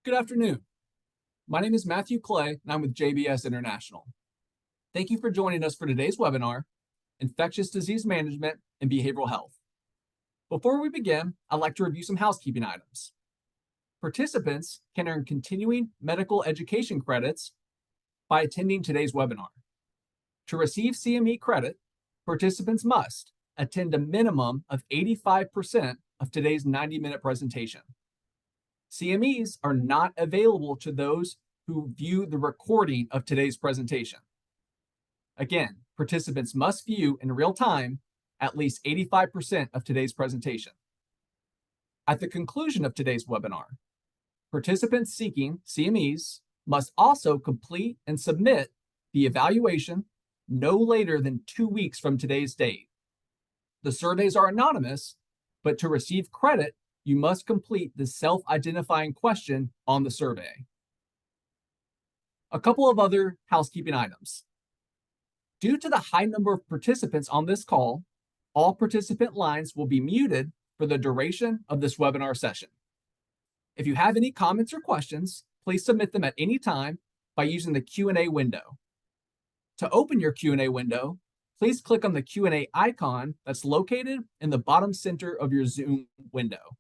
Good afternoon. My name is Matthew Clay, and I'm with JBS International. Thank you for joining us for today's webinar, Infectious Disease Management and Behavioral Health. Before we begin, I'd like to review some housekeeping items. Participants can earn continuing medical education credits by attending today's webinar. To receive CME credit, participants must attend a minimum of 85% of today's 90-minute presentation. CMEs are not available to those who view the recording of today's presentation. Again, participants must view in real time at least 85% of today's presentation. At the conclusion of today's webinar, participants seeking CMEs must also complete and submit the evaluation no later than 2 weeks from today's date. The surveys are anonymous, but to receive credit, you must complete the self-identifying question on the survey. A couple of other housekeeping items. Due to the high number of participants on this call, all participant lines will be muted for the duration of this webinar session. If you have any comments or questions, please submit them at any time by using the Q&A window. To open your Q&A window, please click on the Q&A icon that's located in the bottom center of your Zoom window.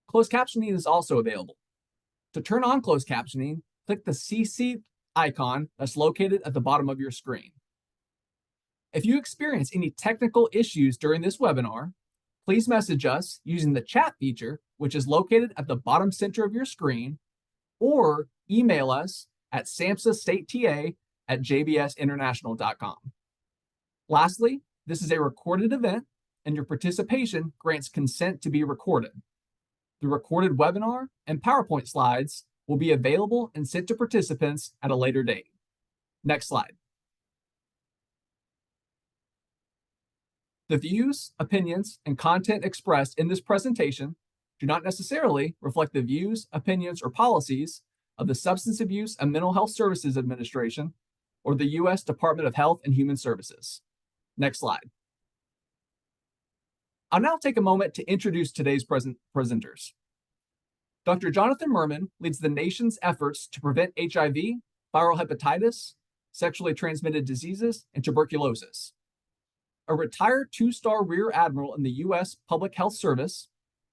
Closed captioning is also available. To turn on closed captioning, click the CC icon that's located at the bottom of your screen. If you experience any technical issues during this webinar, please message us using the chat feature, which is located at the bottom center of your screen, or email us at samhsastata@jbsinternational.com. Lastly, this is a recorded event, and your participation grants consent to be recorded. The recorded webinar and PowerPoint slides will be available and sent to participants at a later date. Next slide. The views, opinions, and content expressed in this presentation do not necessarily reflect the views, opinions, or policies of the Substance Abuse and Mental Health Services Administration or the U.S. Department of Health and Human Services. Next slide. I'll now take a moment to introduce today's presenters. Dr. Jonathan Merman leads the nation's efforts to prevent HIV, viral hepatitis, sexually transmitted diseases, and tuberculosis. A retired 2-star Rear Admiral in the U.S. Public Health Service,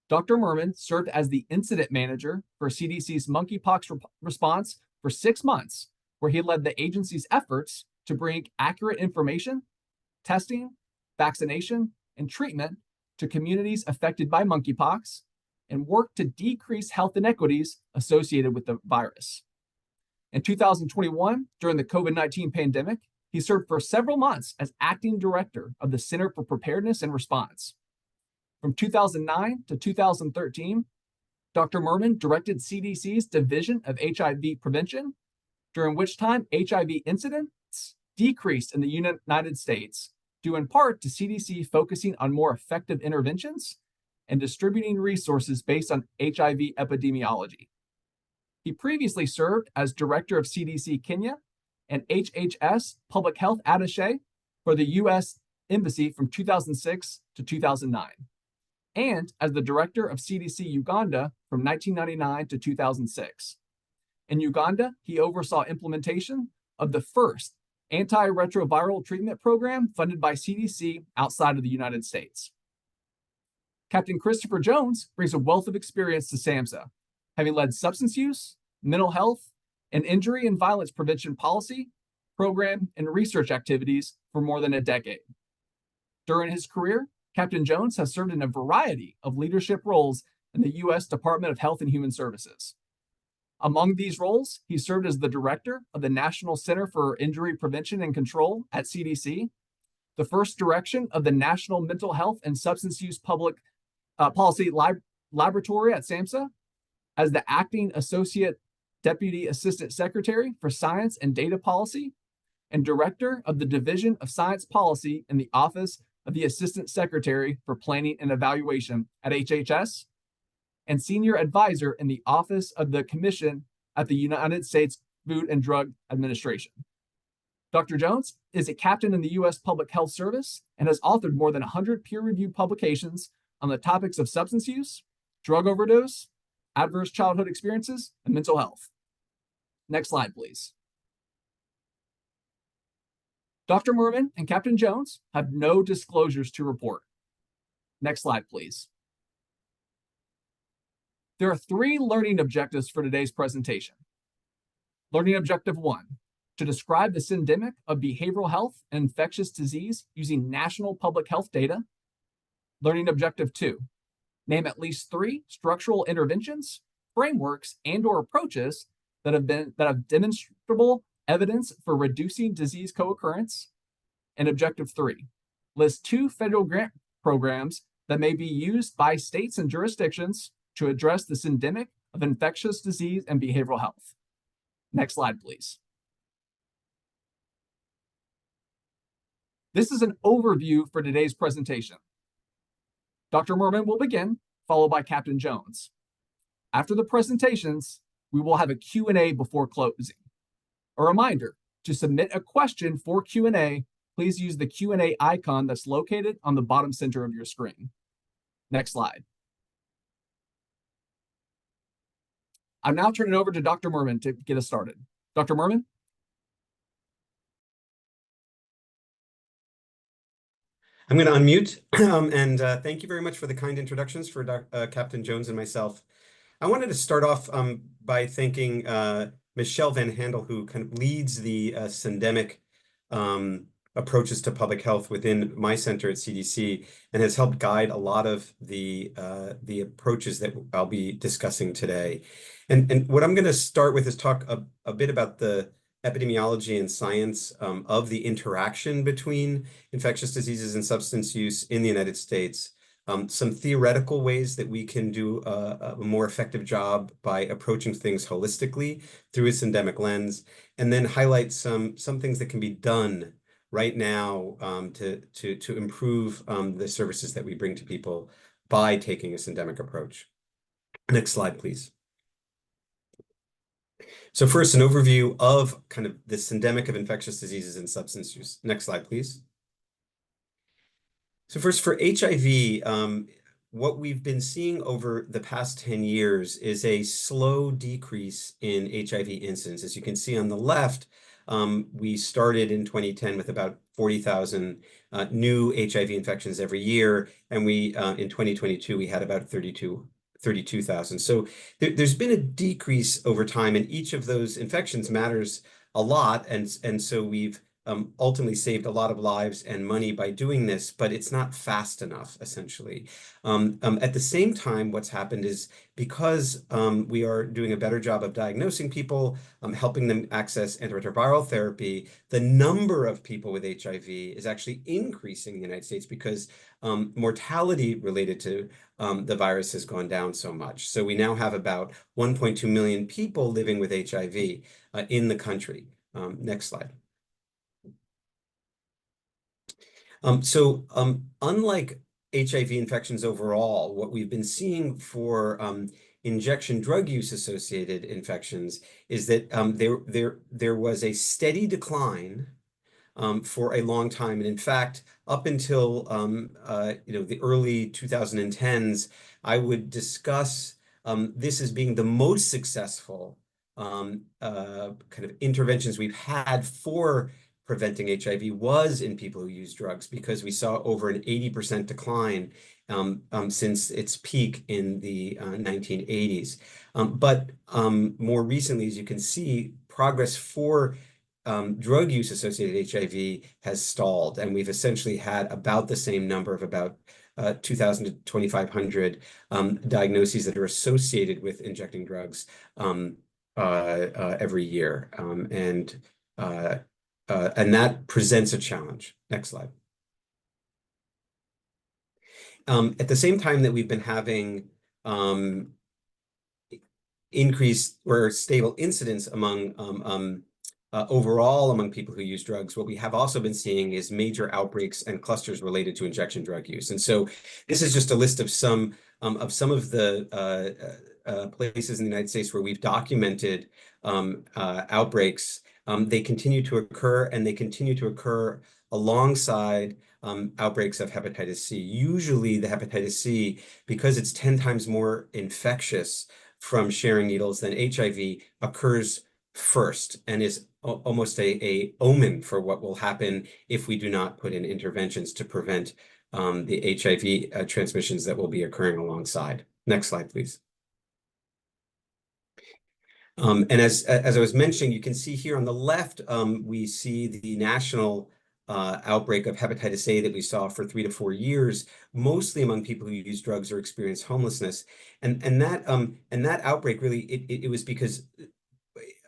Dr. Merman served as the incident manager for CDC's monkeypox response for 6 months, where he led the agency's efforts to bring accurate information, testing, vaccination, and treatment to communities affected by monkeypox, and worked to decrease health inequities associated with the virus. In 2021, during the COVID-19 pandemic, he served for several months as acting director of the Center for Preparedness and Response. From 2009 to 2013, Dr. Merman directed CDC's Division of HIV Prevention, during which time HIV incidents decreased in the United States, due in part to CDC focusing on more effective interventions and distributing resources based on HIV epidemiology. He previously served as director of CDC Kenya and HHS Public Health Attaché for the U.S. Embassy from 2006 to 2009, and as the director of CDC Uganda from 1999 to 2006. In Uganda, he oversaw implementation of the first antiretroviral treatment program funded by CDC outside of the United States. Captain Christopher Jones brings a wealth of experience to SAMHSA, having led substance use, mental health, and injury and violence prevention policy, program, and research activities for more than a decade. During his career, Captain Jones has served in a variety of leadership roles in the U.S. Department of Health and Human Services. Among these roles, he served as the director of the National Center for Injury Prevention and Control at CDC, the first direction of the National Mental Health and Substance Use Public Policy Laboratory at SAMHSA, as the acting Associate Deputy Assistant Secretary for Science and Data Policy, and director of the Division of Science Policy in the Office of the Assistant Secretary for Planning and Evaluation at HHS, and senior advisor in the Office of the Commission at the United States Food and Drug Administration. Dr. Jones is a captain in the U.S. Public Health Service and has authored more than 100 peer-reviewed publications on the topics of substance use, drug overdose, adverse childhood experiences, and mental health. Next slide, please. Dr. Merman and Captain Jones have no disclosures to report. Next slide, please. There are 3 learning objectives for today's presentation. Learning objective 1, to describe the syndemic of behavioral health and infectious disease using national public health data. Learning objective 2, name at least 3 structural interventions, frameworks, and/or approaches that have demonstrable evidence for reducing disease co-occurrence. And objective 3, list 2 federal grant programs that may be used by states and jurisdictions to address the syndemic of infectious disease and behavioral health. Next slide, please. This is an overview for today's presentation. Dr. Merman will begin, followed by Captain Jones. After the presentations, we will have a Q&A before closing. A reminder, to submit a question for Q&A, please use the Q&A icon that's located on the bottom center of your screen. Next slide. I'm now turning it over to Dr. Merman to get us started. Dr. Merman? I'm going to unmute, and thank you very much for the kind introductions for Captain Jones and myself. I wanted to start off by thanking Michelle Van Handel, who kind of leads the syndemic approaches to public health within my center at CDC, and has helped guide a lot of the approaches that I'll be discussing today. And what I'm going to start with is talk a bit about the epidemiology and science of the interaction between infectious diseases and substance use in the United States. Some theoretical ways that we can do a more effective job by approaching things holistically through a syndemic lens, and then highlight some things that can be done right now to improve the services that we bring to people by taking a syndemic approach. Next slide, please. So first, an overview of kind of the syndemic of infectious diseases and substance use. Next slide, please. So first, for HIV, what we've been seeing over the past 10 years is a slow decrease in HIV incidence. As you can see on the left, we started in 2010 with about 40,000 new HIV infections every year, and in 2022 we had about 32,000. So there's been a decrease over time, and each of those infections matters a lot, and so we've ultimately saved a lot of lives and money by doing this, but it's not fast enough, essentially. At the same time, what's happened is because we are doing a better job of diagnosing people, helping them access antiretroviral therapy, the number of people with HIV is actually increasing in the United States because mortality related to the virus has gone down so much. So we now have about 1.2 million people living with HIV in the country. Next slide. Unlike HIV infections overall, what we've been seeing for injection drug use associated infections is that there was a steady decline for a long time, and in fact, up until the early 2010s, I would discuss this as being the most successful kind of interventions we've had for preventing HIV was in people who use drugs, because we saw over an 80% decline since its peak in the 1980s. But more recently, as you can see, progress for drug use associated HIV has stalled, and we've essentially had about the same number of about 2,000 to 2,500 diagnoses that are associated with injecting drugs every year. And that presents a challenge. Next slide. At the same time that we've been having increased or stable incidence among overall among people who use drugs, what we have also been seeing is major outbreaks and clusters related to injection drug use. And so this is just a list of some of the places in the United States where we've documented outbreaks. They continue to occur, and they continue to occur alongside outbreaks of hepatitis C. Usually the hepatitis C, because it's 10 times more infectious, from sharing needles than HIV occurs first and is almost a omen for what will happen if we do not put in interventions to prevent the HIV transmissions that will be occurring alongside. Next slide, please. And as I was mentioning, you can see here on the left, we see the national outbreak of hepatitis A that we saw for 3 to 4 years, mostly among people who use drugs or experience homelessness. And that outbreak really, it was because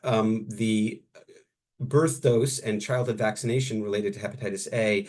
the birth dose and childhood vaccination related to hepatitis A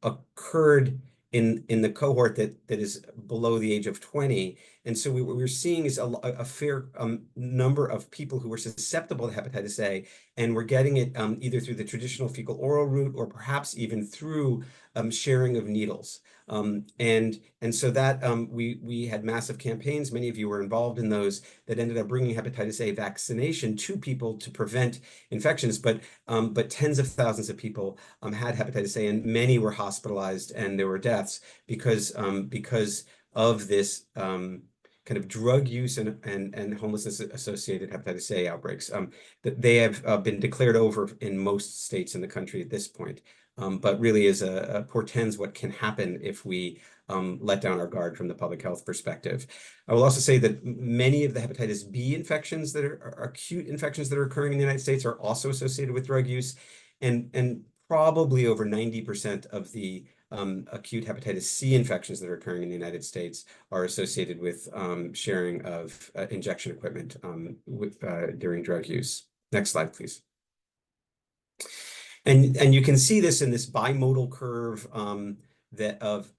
occurred in the cohort that is below the age of 20. And so what we're seeing is a fair number of people who were susceptible to hepatitis A, and we're getting it either through the traditional fecal oral route or perhaps even through sharing of needles. And so that we had massive campaigns, many of you were involved in those, that ended up bringing hepatitis A vaccination to people to prevent infections, but tens of thousands of people had hepatitis A, and many were hospitalized and there were deaths because of this kind of drug use and homelessness associated hepatitis A outbreaks. They have been declared over in most states in the country at this point, but really is portends what can happen if we let down our guard from the public health perspective. I will also say that many of the hepatitis B infections that are acute infections that are occurring in the United States are also associated with drug use, and probably over 90% of the acute hepatitis C infections that are occurring in the United States are associated with sharing of injection equipment during drug use. Next slide, please. And you can see this in this bimodal curve that of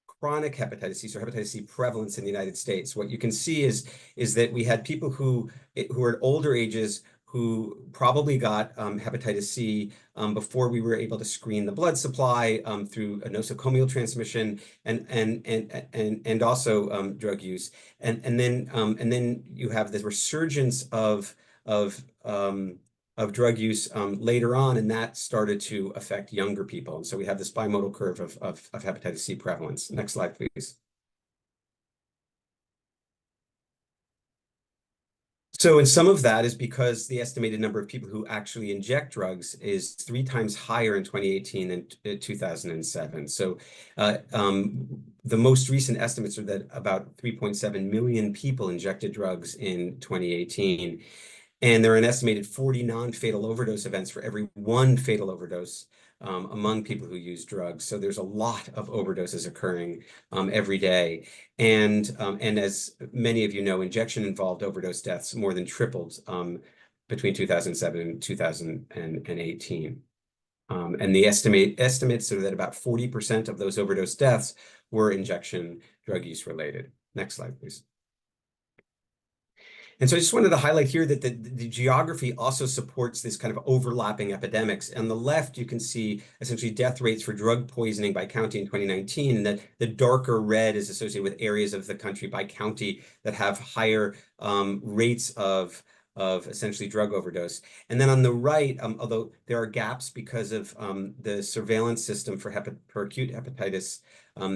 chronic hepatitis C, so hepatitis C prevalence in the United States. What you can see is that we had people who are at older ages who probably got hepatitis C before we were able to screen the blood supply through a nosocomial transmission and also drug use. And then you have this resurgence of drug use later on, and that started to affect younger people. And so we have this bimodal curve of hepatitis C prevalence. Next slide, please. So, and some of that is because the estimated number of people who actually inject drugs is 3 times higher in 2018 than 2007. So the most recent estimates are that about 3.7 million people injected drugs in 2018. And there are an estimated 40 non-fatal overdose events for every 1 fatal overdose among people who use drugs. So there's a lot of overdoses occurring every day. And as many of you know, injection-involved overdose deaths more than tripled between 2007 and 2018. And the estimates are that about 40% of those overdose deaths were injection drug use related. Next slide, please. And so I just wanted to highlight here that the geography also supports this kind of overlapping epidemics. On the left, you can see essentially death rates for drug poisoning by county in 2019, and that the darker red is associated with areas of the country by county that have higher rates of essentially drug overdose. And then on the right, although there are gaps because of the surveillance system for acute hepatitis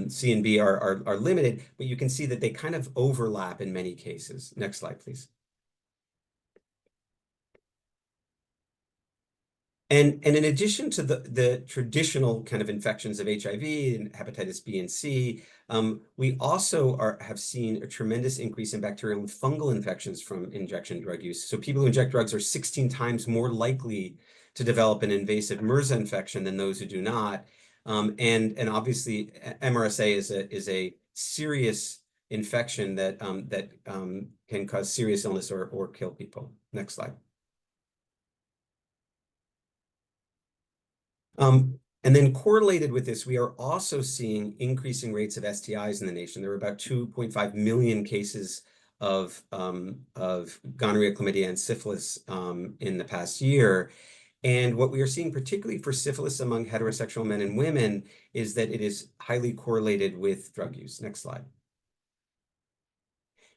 C and B are limited, but you can see that they kind of overlap in many cases. Next slide, please. And in addition to the traditional kind of infections of HIV and hepatitis B and C, we also have seen a tremendous increase in bacterial and fungal infections from injection drug use. So people who inject drugs are 16 times more likely to develop an invasive MRSA infection than those who do not. And obviously, MRSA is a serious infection that can cause serious illness or kill people. Next slide. And then correlated with this, we are also seeing increasing rates of STIs in the nation. There are about 2.5 million cases of gonorrhea, chlamydia, and syphilis in the past year. And what we are seeing, particularly for syphilis among heterosexual men and women, is that it is highly correlated with drug use. Next slide.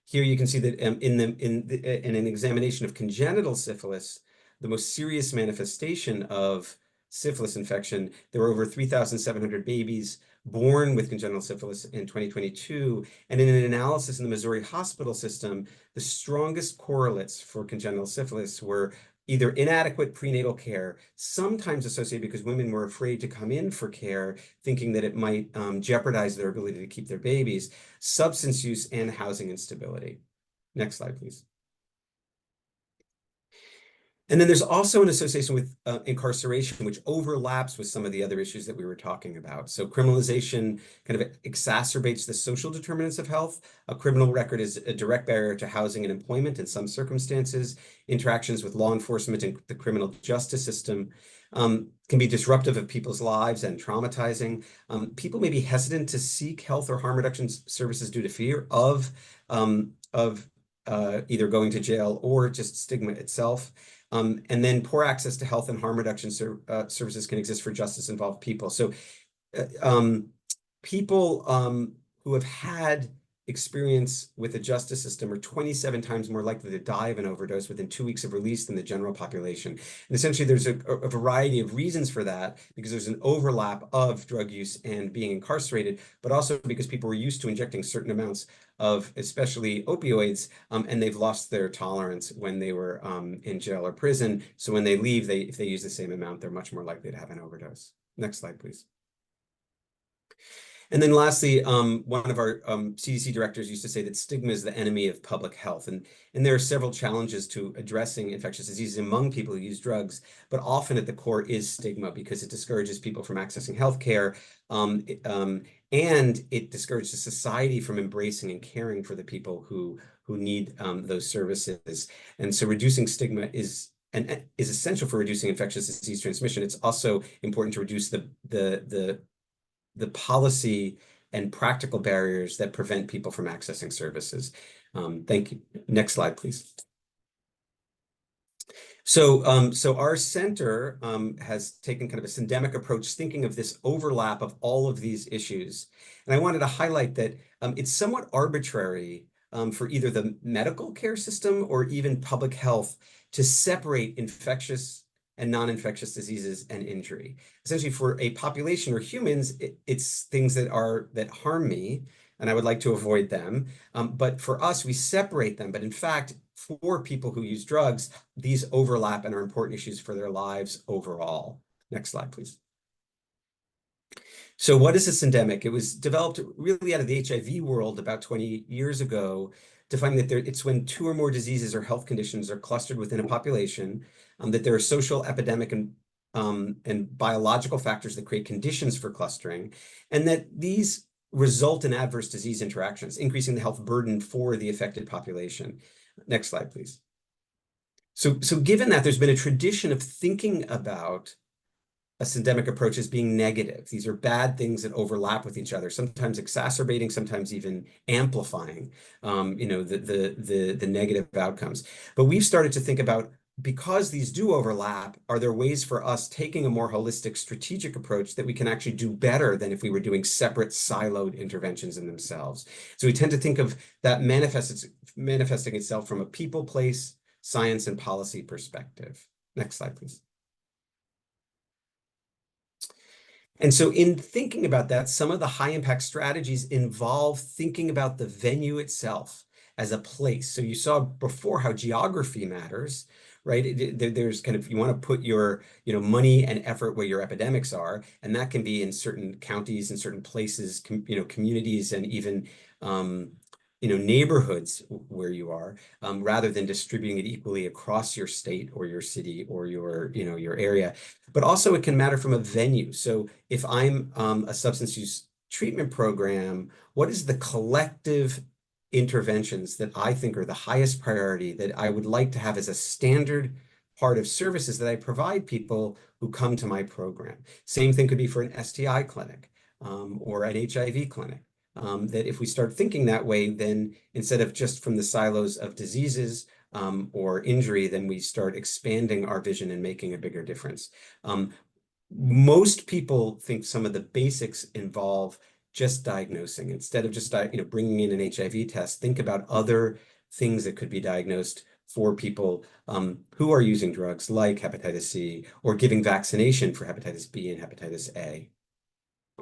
Here you can see that in an examination of congenital syphilis, the most serious manifestation of syphilis infection, there were over 3,700 babies born with congenital syphilis in 2022. And in an analysis in the Missouri hospital system, the strongest correlates for congenital syphilis were either inadequate prenatal care, sometimes associated because women were afraid to come in for care, thinking that it might jeopardize their ability to keep their babies, substance use, and housing instability. Next slide, please. And then there's also an association with incarceration, which overlaps with some of the other issues that we were talking about. So criminalization kind of exacerbates the social determinants of health. A criminal record is a direct barrier to housing and employment in some circumstances. Interactions with law enforcement and the criminal justice system can be disruptive of people's lives and traumatizing. People may be hesitant to seek health or harm reduction services due to fear of either going to jail or just stigma itself. And then poor access to health and harm reduction services can exist for justice-involved people. So people who have had experience with the justice system are 27 times more likely to die of an overdose within 2 weeks of release than the general population. And essentially, there's a variety of reasons for that, because there's an overlap of drug use and being incarcerated, but also because people were used to injecting certain amounts of especially opioids, and they've lost their tolerance when they were in jail or prison. So when they leave, if they use the same amount, they're much more likely to have an overdose. Next slide, please. And then lastly, one of our CDC directors used to say that stigma is the enemy of public health. And there are several challenges to addressing infectious diseases among people who use drugs, but often at the core is stigma, because it discourages people from accessing healthcare, and it discourages society from embracing and caring for the people who need those services. And so reducing stigma is essential for reducing infectious disease transmission. It's also important to reduce the policy and practical barriers that prevent people from accessing services. Thank you. Next slide, please. So our center has taken kind of a syndemic approach, thinking of this overlap of all of these issues. And I wanted to highlight that it's somewhat arbitrary for either the medical care system or even public health to separate infectious and non-infectious diseases and injury. Essentially, for a population or humans, it's things that harm me, and I would like to avoid them. But for us, we separate them. But in fact, for people who use drugs, these overlap and are important issues for their lives overall. Next slide, please. So what is a syndemic? It was developed really out of the HIV world about 20 years ago, to find that it's when 2 or more diseases or health conditions are clustered within a population, that there are social, epidemic, and biological factors that create conditions for clustering, and that these result in adverse disease interactions, increasing the health burden for the affected population. Next slide, please. So given that there's been a tradition of thinking about a syndemic approach as being negative. These are bad things that overlap with each other, sometimes exacerbating, sometimes even amplifying, the negative outcomes. But we've started to think about, because these do overlap, are there ways for us taking a more holistic strategic approach that we can actually do better than if we were doing separate siloed interventions in themselves? So we tend to think of that manifesting itself from a people, place, science, and policy perspective. Next slide, please. And so in thinking about that, some of the high impact strategies involve thinking about the venue itself as a place. So you saw before how geography matters, right? There's kind of, you want to put your money and effort where your epidemics are, and that can be in certain counties and certain places, communities, and even neighborhoods where you are, rather than distributing it equally across your state or your city or your area. But also it can matter from a venue. So if I'm a substance use treatment program, what is the collective interventions that I think are the highest priority that I would like to have as a standard part of services that I provide people who come to my program? Same thing could be for an STI clinic or an HIV clinic. That if we start thinking that way, then instead of just from the silos of diseases or injury, then we start expanding our vision and making a bigger difference. Most people think some of the basics involve just diagnosing. Instead of just bringing in an HIV test, think about other things that could be diagnosed for people who are using drugs like hepatitis C, or giving vaccination for hepatitis B and hepatitis A.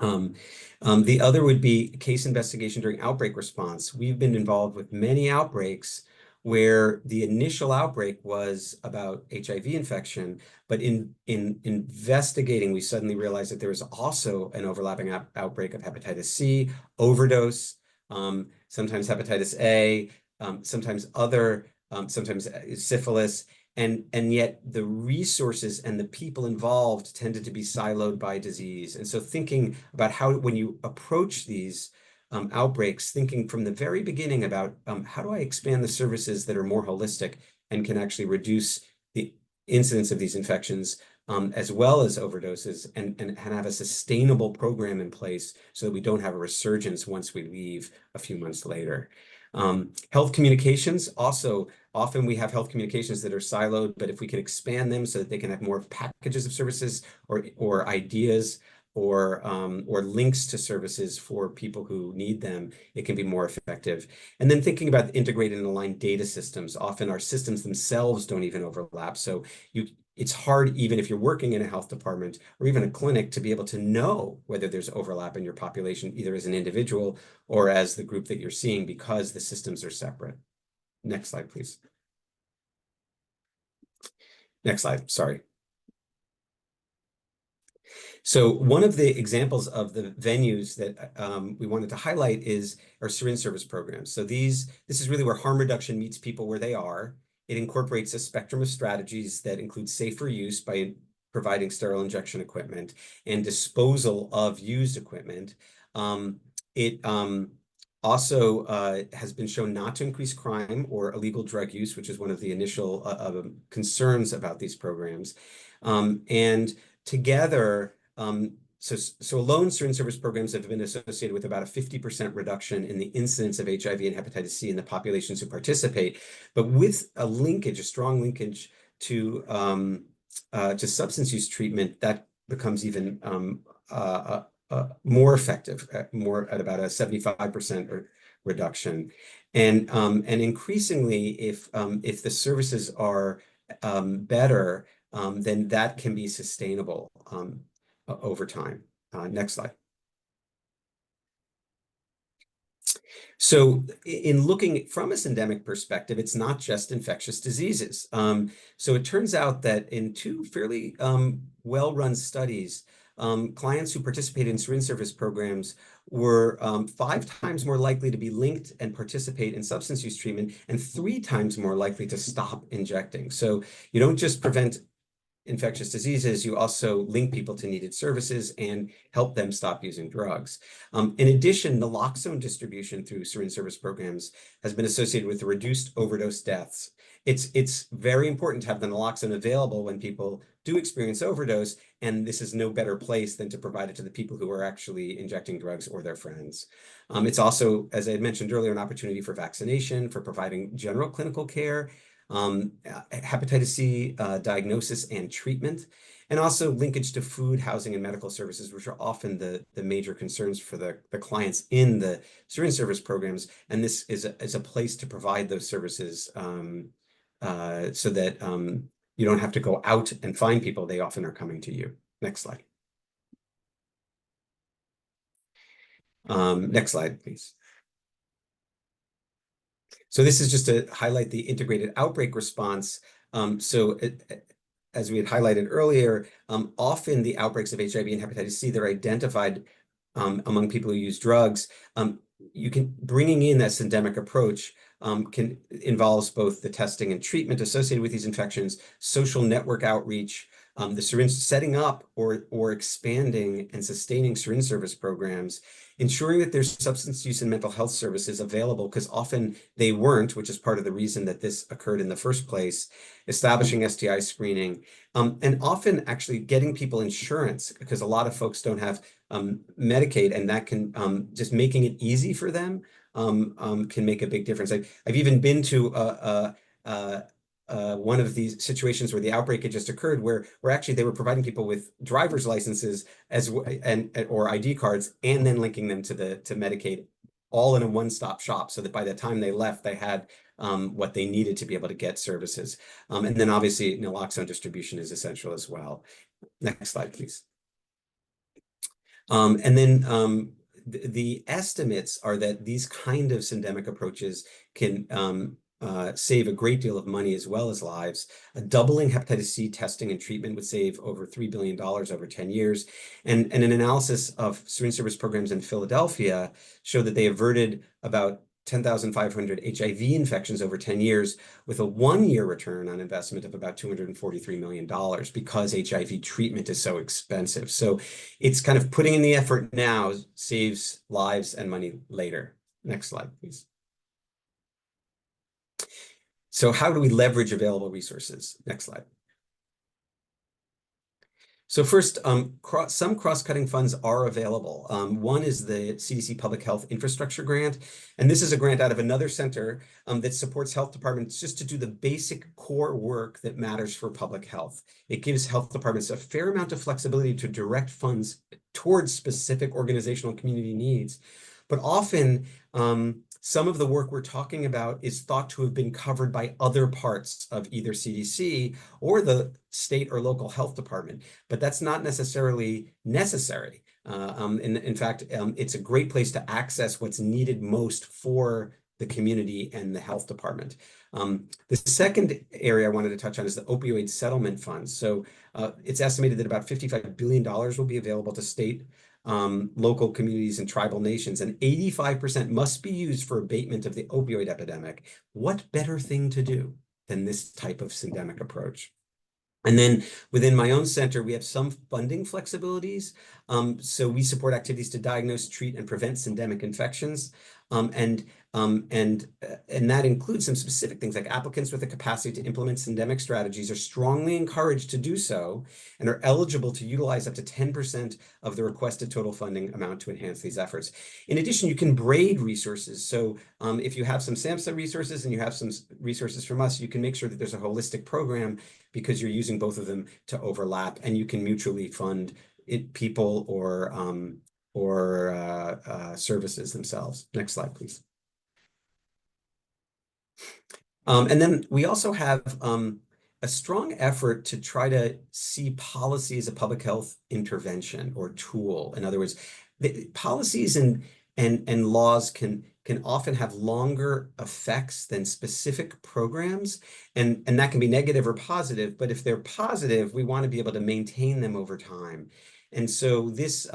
Um, the other would be case investigation during outbreak response. We've been involved with many outbreaks where the initial outbreak was about HIV infection, but in investigating, we suddenly realized that there was also an overlapping outbreak of hepatitis C, overdose, sometimes hepatitis A, sometimes other, sometimes syphilis. And yet the resources and the people involved tended to be siloed by disease. And so thinking about how, when you approach these outbreaks, thinking from the very beginning about how do I expand the services that are more holistic and can actually reduce the incidence of these infections, as well as overdoses, and have a sustainable program in place so that we don't have a resurgence once we leave a few months later. Health communications also, often we have health communications that are siloed, but if we can expand them so that they can have more packages of services or ideas or links to services for people who need them, it can be more effective. And then thinking about integrated and aligned data systems. Often our systems themselves don't even overlap. So it's hard, even if you're working in a health department or even a clinic, to be able to know whether there's overlap in your population, either as an individual or as the group that you're seeing, because the systems are separate. Next slide, please. Next slide, sorry. So one of the examples of the venues that we wanted to highlight is our syringe service programs. So this is really where harm reduction meets people where they are. It incorporates a spectrum of strategies that include safer use by providing sterile injection equipment and disposal of used equipment. It also has been shown not to increase crime or illegal drug use, which is one of the initial concerns about these programs. And together, so alone syringe service programs have been associated with about a 50% reduction in the incidence of HIV and hepatitis C in the populations who participate, but with a linkage, a strong linkage to substance use treatment, that becomes even more effective, more at about a 75% reduction. And increasingly, if the services are better, then that can be sustainable over time. Next slide. So in looking from a syndemic perspective, it's not just infectious diseases. So it turns out that in two fairly well-run studies, clients who participated in syringe service programs were 5 times more likely to be linked and participate in substance use treatment and 3 times more likely to stop injecting. So you don't just prevent infectious diseases, you also link people to needed services and help them stop using drugs. In addition, naloxone distribution through syringe service programs has been associated with reduced overdose deaths. It's very important to have the naloxone available when people do experience overdose, and this is no better place than to provide it to the people who are actually injecting drugs or their friends. It's also, as I had mentioned earlier, an opportunity for vaccination, for providing general clinical care, hepatitis C diagnosis and treatment, and also linkage to food, housing, and medical services, which are often the major concerns for the clients in the syringe service programs. And this is a place to provide those services so that you don't have to go out and find people. They often are coming to you. Next slide. Next slide, please. So this is just to highlight the integrated outbreak response. As we had highlighted earlier, often the outbreaks of HIV and hepatitis C, they're identified among people who use drugs. Bringing in that syndemic approach involves both the testing and treatment associated with these infections, social network outreach, the syringe setting up or expanding and sustaining syringe service programs, ensuring that there's substance use and mental health services available, because often they weren't, which is part of the reason that this occurred in the first place, establishing STI screening, and often actually getting people insurance, because a lot of folks don't have Medicaid, and that can just making it easy for them can make a big difference. I've even been to one of these situations where the outbreak had just occurred, where actually they were providing people with driver's licenses or ID cards, and then linking them to Medicaid, all in a one-stop shop, so that by the time they left, they had what they needed to be able to get services. And then obviously naloxone distribution is essential as well. Next slide, please. And then the estimates are that these kind of syndemic approaches can save a great deal of money as well as lives. Doubling hepatitis C testing and treatment would save over $3 billion over 10 years. And an analysis of syringe service programs in Philadelphia showed that they averted about 10,500 HIV infections over 10 years with a 1-year return on investment of about $243 million because HIV treatment is so expensive. So it's kind of putting in the effort now saves lives and money later. Next slide, please. So how do we leverage available resources? Next slide. So first, some cross-cutting funds are available. One is the CDC Public Health Infrastructure Grant, and this is a grant out of another center that supports health departments just to do the basic core work that matters for public health. It gives health departments a fair amount of flexibility to direct funds towards specific organizational community needs. But often, some of the work we're talking about is thought to have been covered by other parts of either CDC or the state or local health department, but that's not necessarily necessary. In fact, it's a great place to access what's needed most for the community and the health department. The second area I wanted to touch on is the opioid settlement funds. So it's estimated that about $55 billion will be available to state, local communities and tribal nations, and 85% must be used for abatement of the opioid epidemic. What better thing to do than this type of syndemic approach? And then within my own center, we have some funding flexibilities. So we support activities to diagnose, treat, and prevent syndemic infections. And that includes some specific things like applicants with the capacity to implement syndemic strategies are strongly encouraged to do so and are eligible to utilize up to 10% of the requested total funding amount to enhance these efforts. In addition, you can braid resources. So if you have some SAMHSA resources and you have some resources from us, you can make sure that there's a holistic program because you're using both of them to overlap, and you can mutually fund people or services themselves. Next slide, please. And then we also have a strong effort to try to see policy as a public health intervention or tool. In other words, the policies and laws can often have longer effects than specific programs, and that can be negative or positive. But if they're positive, we want to be able to maintain them over time. And so this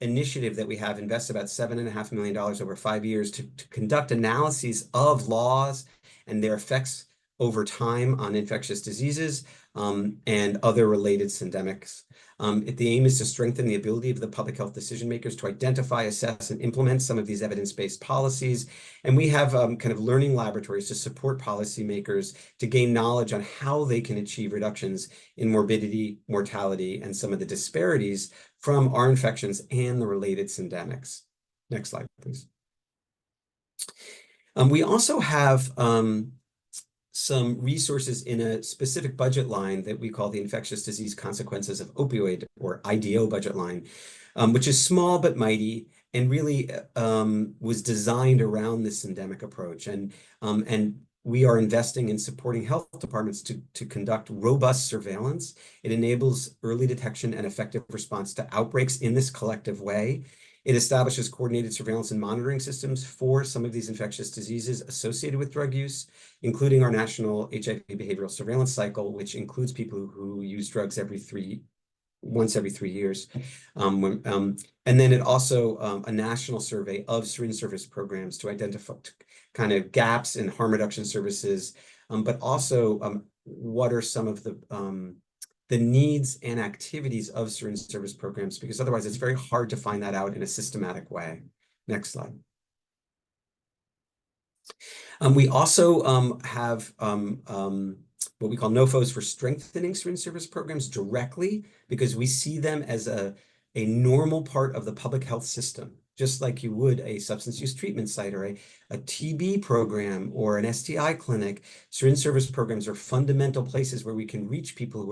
initiative that we have invests about $7.5 million over 5 years to conduct analyses of laws and their effects over time on infectious diseases and other related syndemics. The aim is to strengthen the ability of the public health decision makers to identify, assess, and implement some of these evidence-based policies. And we have kind of learning laboratories to support policymakers to gain knowledge on how they can achieve reductions in morbidity, mortality, and some of the disparities from our infections and the related syndemics. Next slide, please. We also have some resources in a specific budget line that we call the Infectious Disease Consequences of Opioid, or IDO budget line, which is small but mighty and really was designed around this syndemic approach. And we are investing in supporting health departments to conduct robust surveillance. It enables early detection and effective response to outbreaks in this collective way. It establishes coordinated surveillance and monitoring systems for some of these infectious diseases associated with drug use, including our national HIV behavioral surveillance cycle, which includes people who use drugs once every 3 years. And then it also a national survey of syringe service programs to identify kind of gaps in harm reduction services, but also what are some of the needs and activities of syringe service programs, because otherwise it's very hard to find that out in a systematic way. Next slide. We also have what we call NOFOs for strengthening syringe service programs directly, because we see them as a normal part of the public health system, just like you would a substance use treatment site or a TB program or an STI clinic. Syringe service programs are fundamental places where we can reach people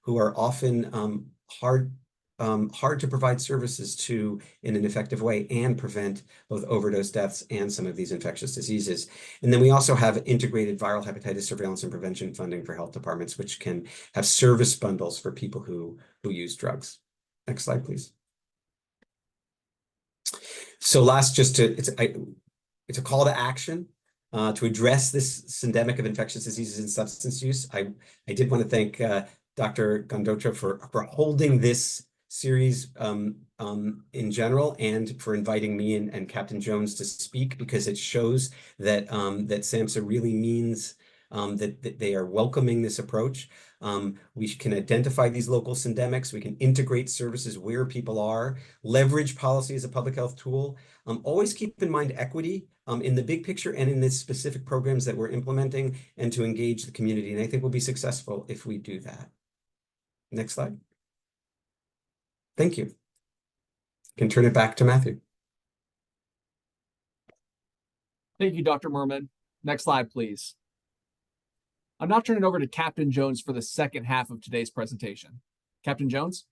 who are often hard to provide services to in an effective way and prevent both overdose deaths and some of these infectious diseases. And then we also have integrated viral hepatitis surveillance and prevention funding for health departments, which can have service bundles for people who use drugs. Next slide, please. So last, it's a call to action to address this syndemic of infectious diseases and substance use. I did want to thank Dr. Gondotra for holding this series in general, and for inviting me and Captain Jones to speak, because it shows that that SAMHSA really means that they are welcoming this approach. We can identify these local syndemics. We can integrate services where people are, leverage policy as a public health tool. Always keep in mind equity in the big picture and in the specific programs that we're implementing, and to engage the community. And I think we'll be successful if we do that. Next slide. Thank you. Can turn it back to Matthew. Thank you, Dr. Merman. Next slide, please. I'm now turning it over to Captain Jones for the second half of today's presentation. Captain Jones?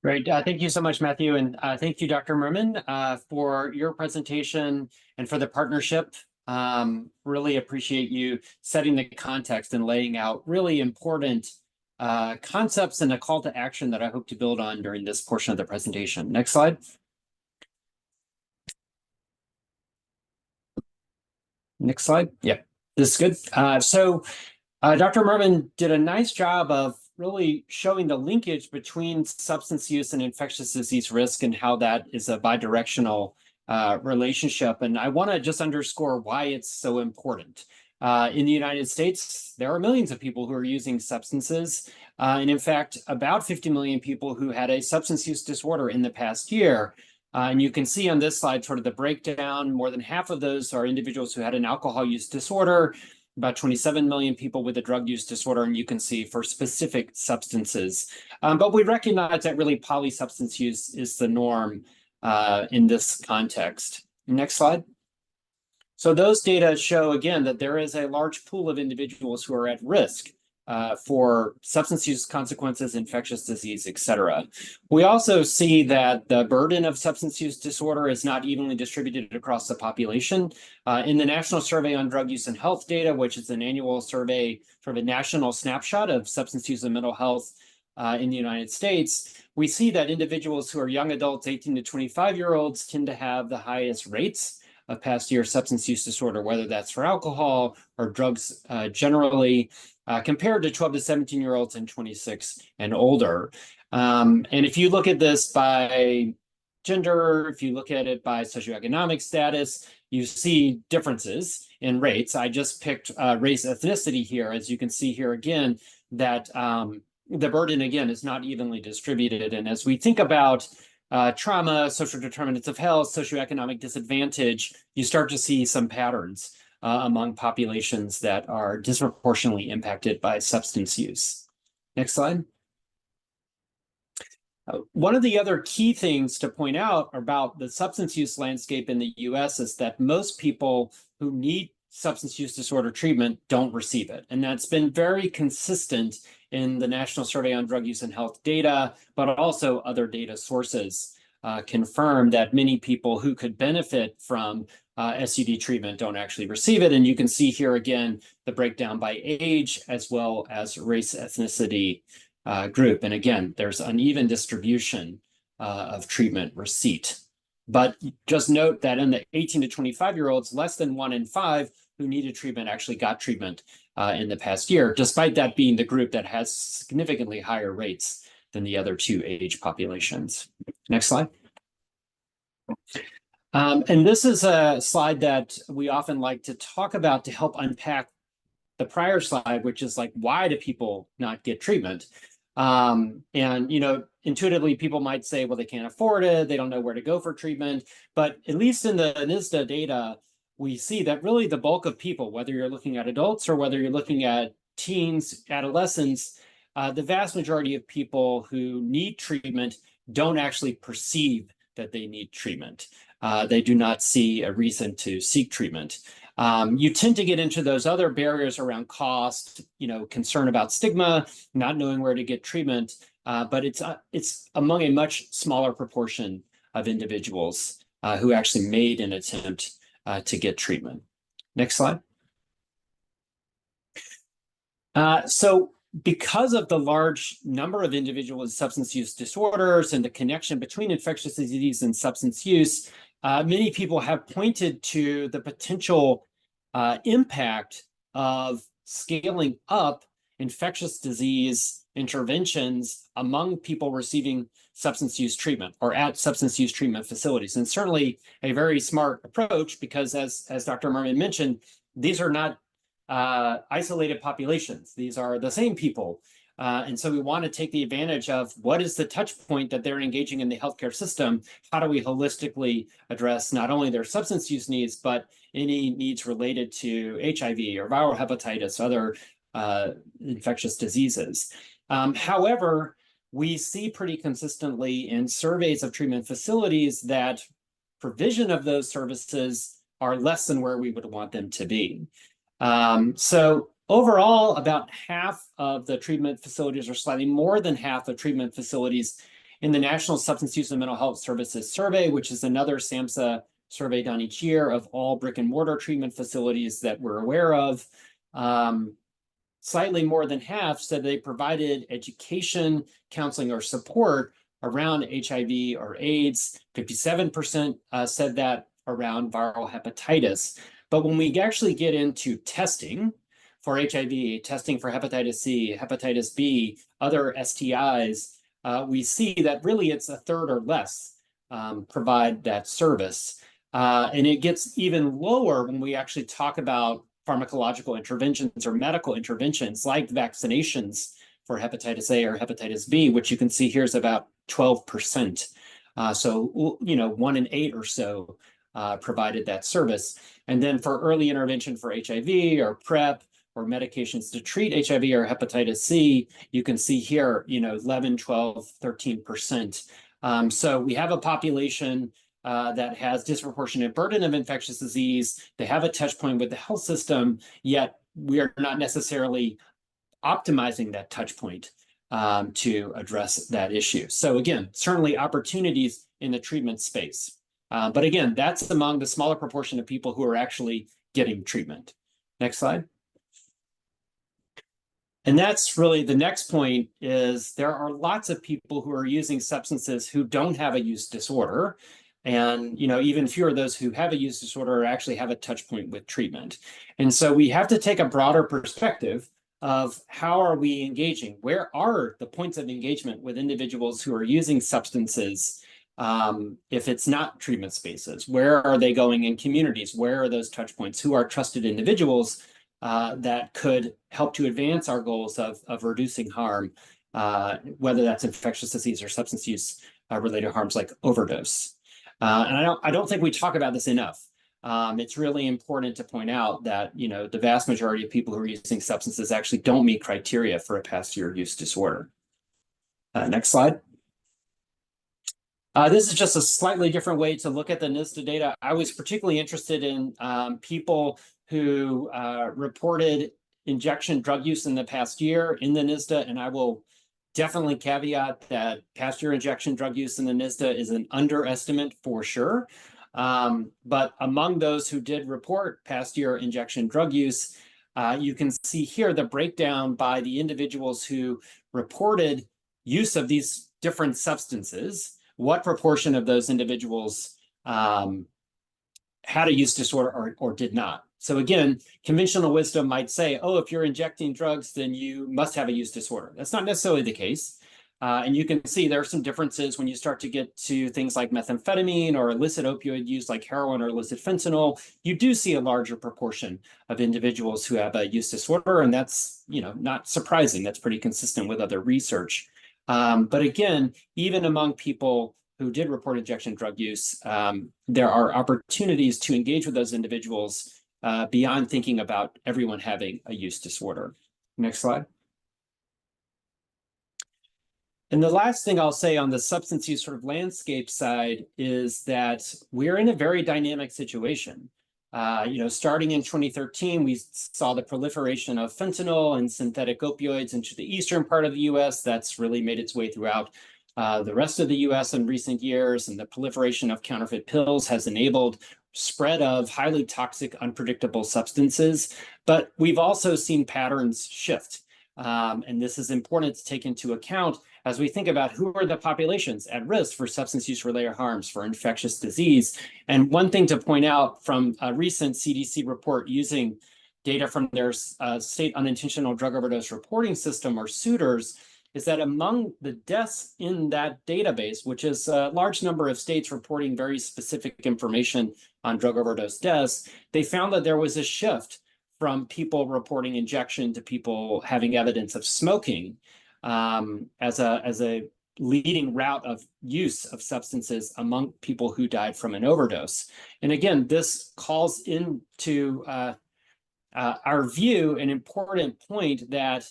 Great. Thank you so much, Matthew. And thank you, Dr. Merman, for your presentation and for the partnership. Really appreciate you setting the context and laying out really important concepts and a call to action that I hope to build on during this portion of the presentation. Next slide. Next slide. Yeah, this is good. Dr. Merman did a nice job of really showing the linkage between substance use and infectious disease risk, and how that is a bidirectional relationship. And I want to just underscore why it's so important. In the United States, there are millions of people who are using substances. And in fact, about 50 million people who had a substance use disorder in the past year. And you can see on this slide sort of the breakdown. More than half of those are individuals who had an alcohol use disorder, about 27 million people with a drug use disorder, and you can see for specific substances. But we recognize that really polysubstance use is the norm in this context. Next slide. So those data show, again, that there is a large pool of individuals who are at risk for substance use consequences, infectious disease, et cetera. We also see that the burden of substance use disorder is not evenly distributed across the population. In the National Survey on Drug Use and Health Data, which is an annual survey, sort of a national snapshot of substance use and mental health in the United States, we see that individuals who are young adults, 18 to 25-year-olds, tend to have the highest rates of past year substance use disorder, whether that's for alcohol or drugs generally, compared to 12 to 17-year-olds and 26 and older. And if you look at this by gender, if you look at it by socioeconomic status, you see differences in rates. I just picked race ethnicity here. As you can see here again, that the burden, again, is not evenly distributed. And as we think about trauma, social determinants of health, socioeconomic disadvantage, you start to see some patterns among populations that are disproportionately impacted by substance use. Next slide. One of the other key things to point out about the substance use landscape in the US is that most people who need substance use disorder treatment don't receive it. And that's been very consistent in the National Survey on Drug Use and Health data, but also other data sources confirm that many people who could benefit from SUD treatment don't actually receive it. And you can see here again the breakdown by age as well as race ethnicity group. And again, there's uneven distribution of treatment receipt. But just note that in the 18 to 25-year-olds, less than 1 in 5 who needed treatment actually got treatment in the past year, despite that being the group that has significantly higher rates than the other two age populations. Next slide. And this is a slide that we often like to talk about to help unpack the prior slide, which is like, why do people not get treatment? And, you know, intuitively, people might say, well, they can't afford it. They don't know where to go for treatment. But at least in the NISDA data, we see that really the bulk of people, whether you're looking at adults or whether you're looking at teens, adolescents, the vast majority of people who need treatment don't actually perceive that they need treatment. They do not see a reason to seek treatment. You tend to get into those other barriers around cost, you know, concern about stigma, not knowing where to get treatment, but it's among a much smaller proportion of individuals who actually made an attempt to get treatment. Next slide. So because of the large number of individuals with substance use disorders and the connection between infectious disease and substance use, many people have pointed to the potential impact of scaling up infectious disease interventions among people receiving substance use treatment or at substance use treatment facilities. And certainly a very smart approach because as Dr. Merman mentioned, these are not isolated populations. These are the same people. And so we want to take the advantage of what is the touch point that they're engaging in the healthcare system. How do we holistically address not only their substance use needs, but any needs related to HIV or viral hepatitis, other infectious diseases. However, we see pretty consistently in surveys of treatment facilities that provision of those services are less than where we would want them to be. So overall, about half of the treatment facilities, or slightly more than half of treatment facilities in the National Substance Use and Mental Health Services Survey, which is another SAMHSA survey done each year of all brick and mortar treatment facilities that we're aware of, slightly more than half said they provided education, counseling, or support around HIV or AIDS. 57% said that around viral hepatitis. But when we actually get into testing for HIV, testing for hepatitis C, hepatitis B, other STIs, we see that really it's a third or less provide that service. And it gets even lower when we actually talk about pharmacological interventions or medical interventions like vaccinations for hepatitis A or hepatitis B, which you can see here is about 12%. So, 1 in 8 or so provided that service. And then for early intervention for HIV or PrEP or medications to treat HIV or hepatitis C, you can see here, 11, 12, 13%. So we have a population that has disproportionate burden of infectious disease. They have a touch point with the health system, yet we are not necessarily optimizing that touch point to address that issue. So again, certainly opportunities in the treatment space. But again, that's among the smaller proportion of people who are actually getting treatment. Next slide. And that's really the next point is there are lots of people who are using substances who don't have a use disorder. And, even fewer of those who have a use disorder actually have a touch point with treatment. And so we have to take a broader perspective of how are we engaging? Where are the points of engagement with individuals who are using substances if it's not treatment spaces? Where are they going in communities? Where are those touch points? Who are trusted individuals that could help to advance our goals of reducing harm, whether that's infectious disease or substance use related harms like overdose. And I don't think we talk about this enough. It's really important to point out that, the vast majority of people who are using substances actually don't meet criteria for a past year use disorder. Next slide. This is just a slightly different way to look at the NISDA data. I was particularly interested in people who reported injection drug use in the past year in the NISDA, and I will definitely caveat that past year injection drug use in the NISDA is an underestimate for sure. But among those who did report past year injection drug use, you can see here the breakdown by the individuals who reported use of these different substances. What proportion of those individuals had a use disorder or did not? So again, conventional wisdom might say, oh, if you're injecting drugs, then you must have a use disorder. That's not necessarily the case. And you can see there are some differences when you start to get to things like methamphetamine or illicit opioid use like heroin or illicit fentanyl. You do see a larger proportion of individuals who have a use disorder, and that's not surprising. That's pretty consistent with other research. But again, even among people who did report injection drug use, there are opportunities to engage with those individuals beyond thinking about everyone having a use disorder. Next slide. And the last thing I'll say on the substance use sort of landscape side is that we're in a very dynamic situation. Starting in 2013, we saw the proliferation of fentanyl and synthetic opioids into the eastern part of the US. That's really made its way throughout the rest of the US in recent years, and the proliferation of counterfeit pills has enabled spread of highly toxic, unpredictable substances. But we've also seen patterns shift. And this is important to take into account as we think about who are the populations at risk for substance use-related harms, for infectious disease. And one thing to point out from a recent CDC report using data from their state unintentional drug overdose reporting system, or SUDRS, is that among the deaths in that database, which is a large number of states reporting very specific information on drug overdose deaths, they found that there was a shift from people reporting injection to people having evidence of smoking as a leading route of use of substances among people who died from an overdose. And again, this calls into our view an important point that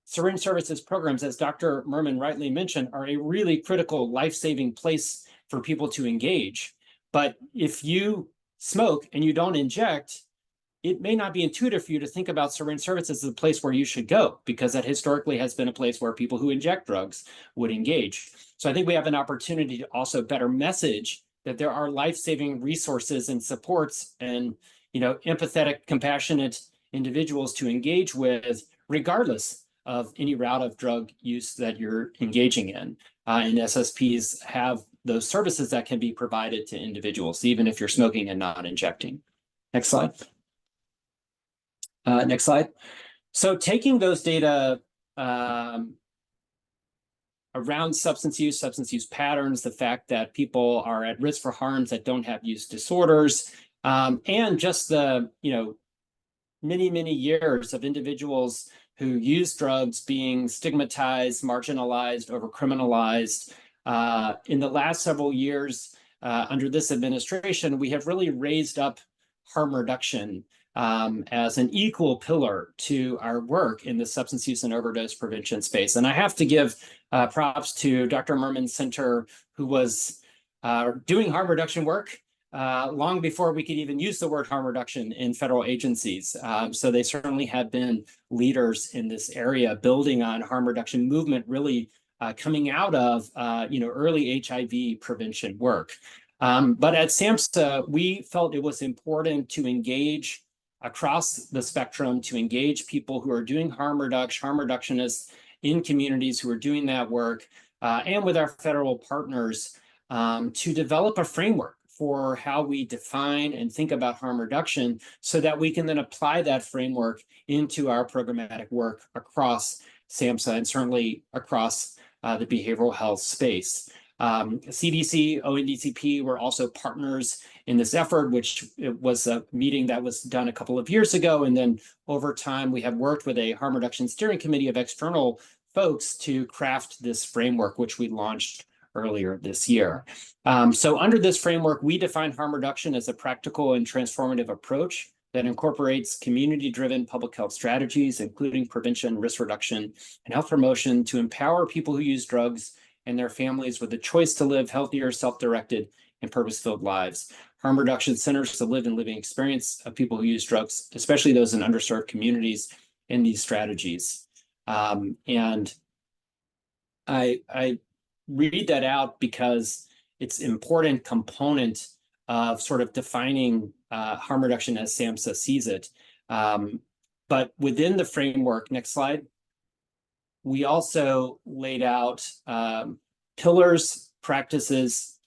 syringe services programs, as Dr. Merman rightly mentioned, are a really critical life-saving place for people to engage. But if you smoke and you don't inject, it may not be intuitive for you to think about syringe services as a place where you should go, because that historically has been a place where people who inject drugs would engage. So I think we have an opportunity to also better message that there are life-saving resources and supports and empathetic, compassionate individuals to engage with, regardless of any route of drug use that you're engaging in. And SSPs have those services that can be provided to individuals, even if you're smoking and not injecting. Next slide. Next slide. So taking those data around substance use patterns, the fact that people are at risk for harms that don't have use disorders, and just the many years of individuals who use drugs being stigmatized, marginalized, overcriminalized. In the last several years, under this administration, we have really raised up harm reduction as an equal pillar to our work in the substance use and overdose prevention space. And I have to give props to Dr. Merman's center, who was doing harm reduction work long before we could even use the word harm reduction in federal agencies. So they certainly have been leaders in this area, building on harm reduction movement, really coming out of early HIV prevention work. But at SAMHSA, we felt it was important to engage across the spectrum, to engage people who are doing harm reductionists in communities who are doing that work, and with our federal partners to develop a framework for how we define and think about harm reduction, so that we can then apply that framework into our programmatic work across SAMHSA and certainly across the behavioral health space. CDC, ONDCP were also partners in this effort, which was a meeting that was done a couple of years ago. And then over time, we have worked with a harm reduction steering committee of external folks to craft this framework, which we launched earlier this year. So under this framework, we define harm reduction as a practical and transformative approach that incorporates community-driven public health strategies, including prevention, risk reduction, and health promotion, to empower people who use drugs and their families with the choice to live healthier, self-directed, and purpose-filled lives. Harm reduction centers the lived and living experience of people who use drugs, especially those in underserved communities, in these strategies. And I read that out because it's an important component of sort of defining harm reduction as SAMHSA sees it. But within the framework, next slide, we also laid out pillars, practices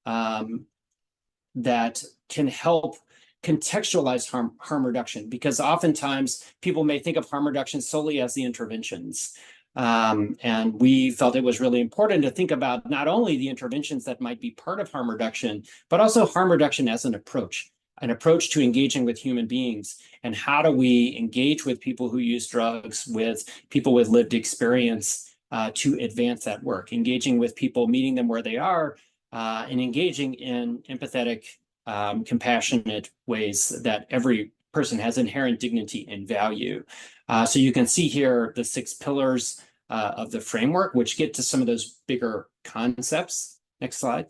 that can help contextualize harm reduction, because oftentimes people may think of harm reduction solely as the interventions. And we felt it was really important to think about not only the interventions that might be part of harm reduction, but also harm reduction as an approach to engaging with human beings. And how do we engage with people who use drugs, with people with lived experience to advance that work, engaging with people, meeting them where they are, and engaging in empathetic, compassionate ways that every person has inherent dignity and value. So you can see here the 6 pillars of the framework, which get to some of those bigger concepts. Next slide.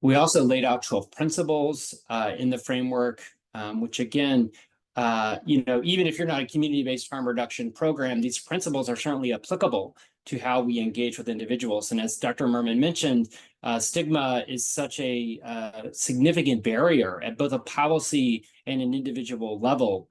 We also laid out 12 principles in the framework, which again, even if you're not a community-based harm reduction program, these principles are certainly applicable to how we engage with individuals. And as Dr. Merman mentioned, stigma is such a significant barrier at both a policy and an individual level.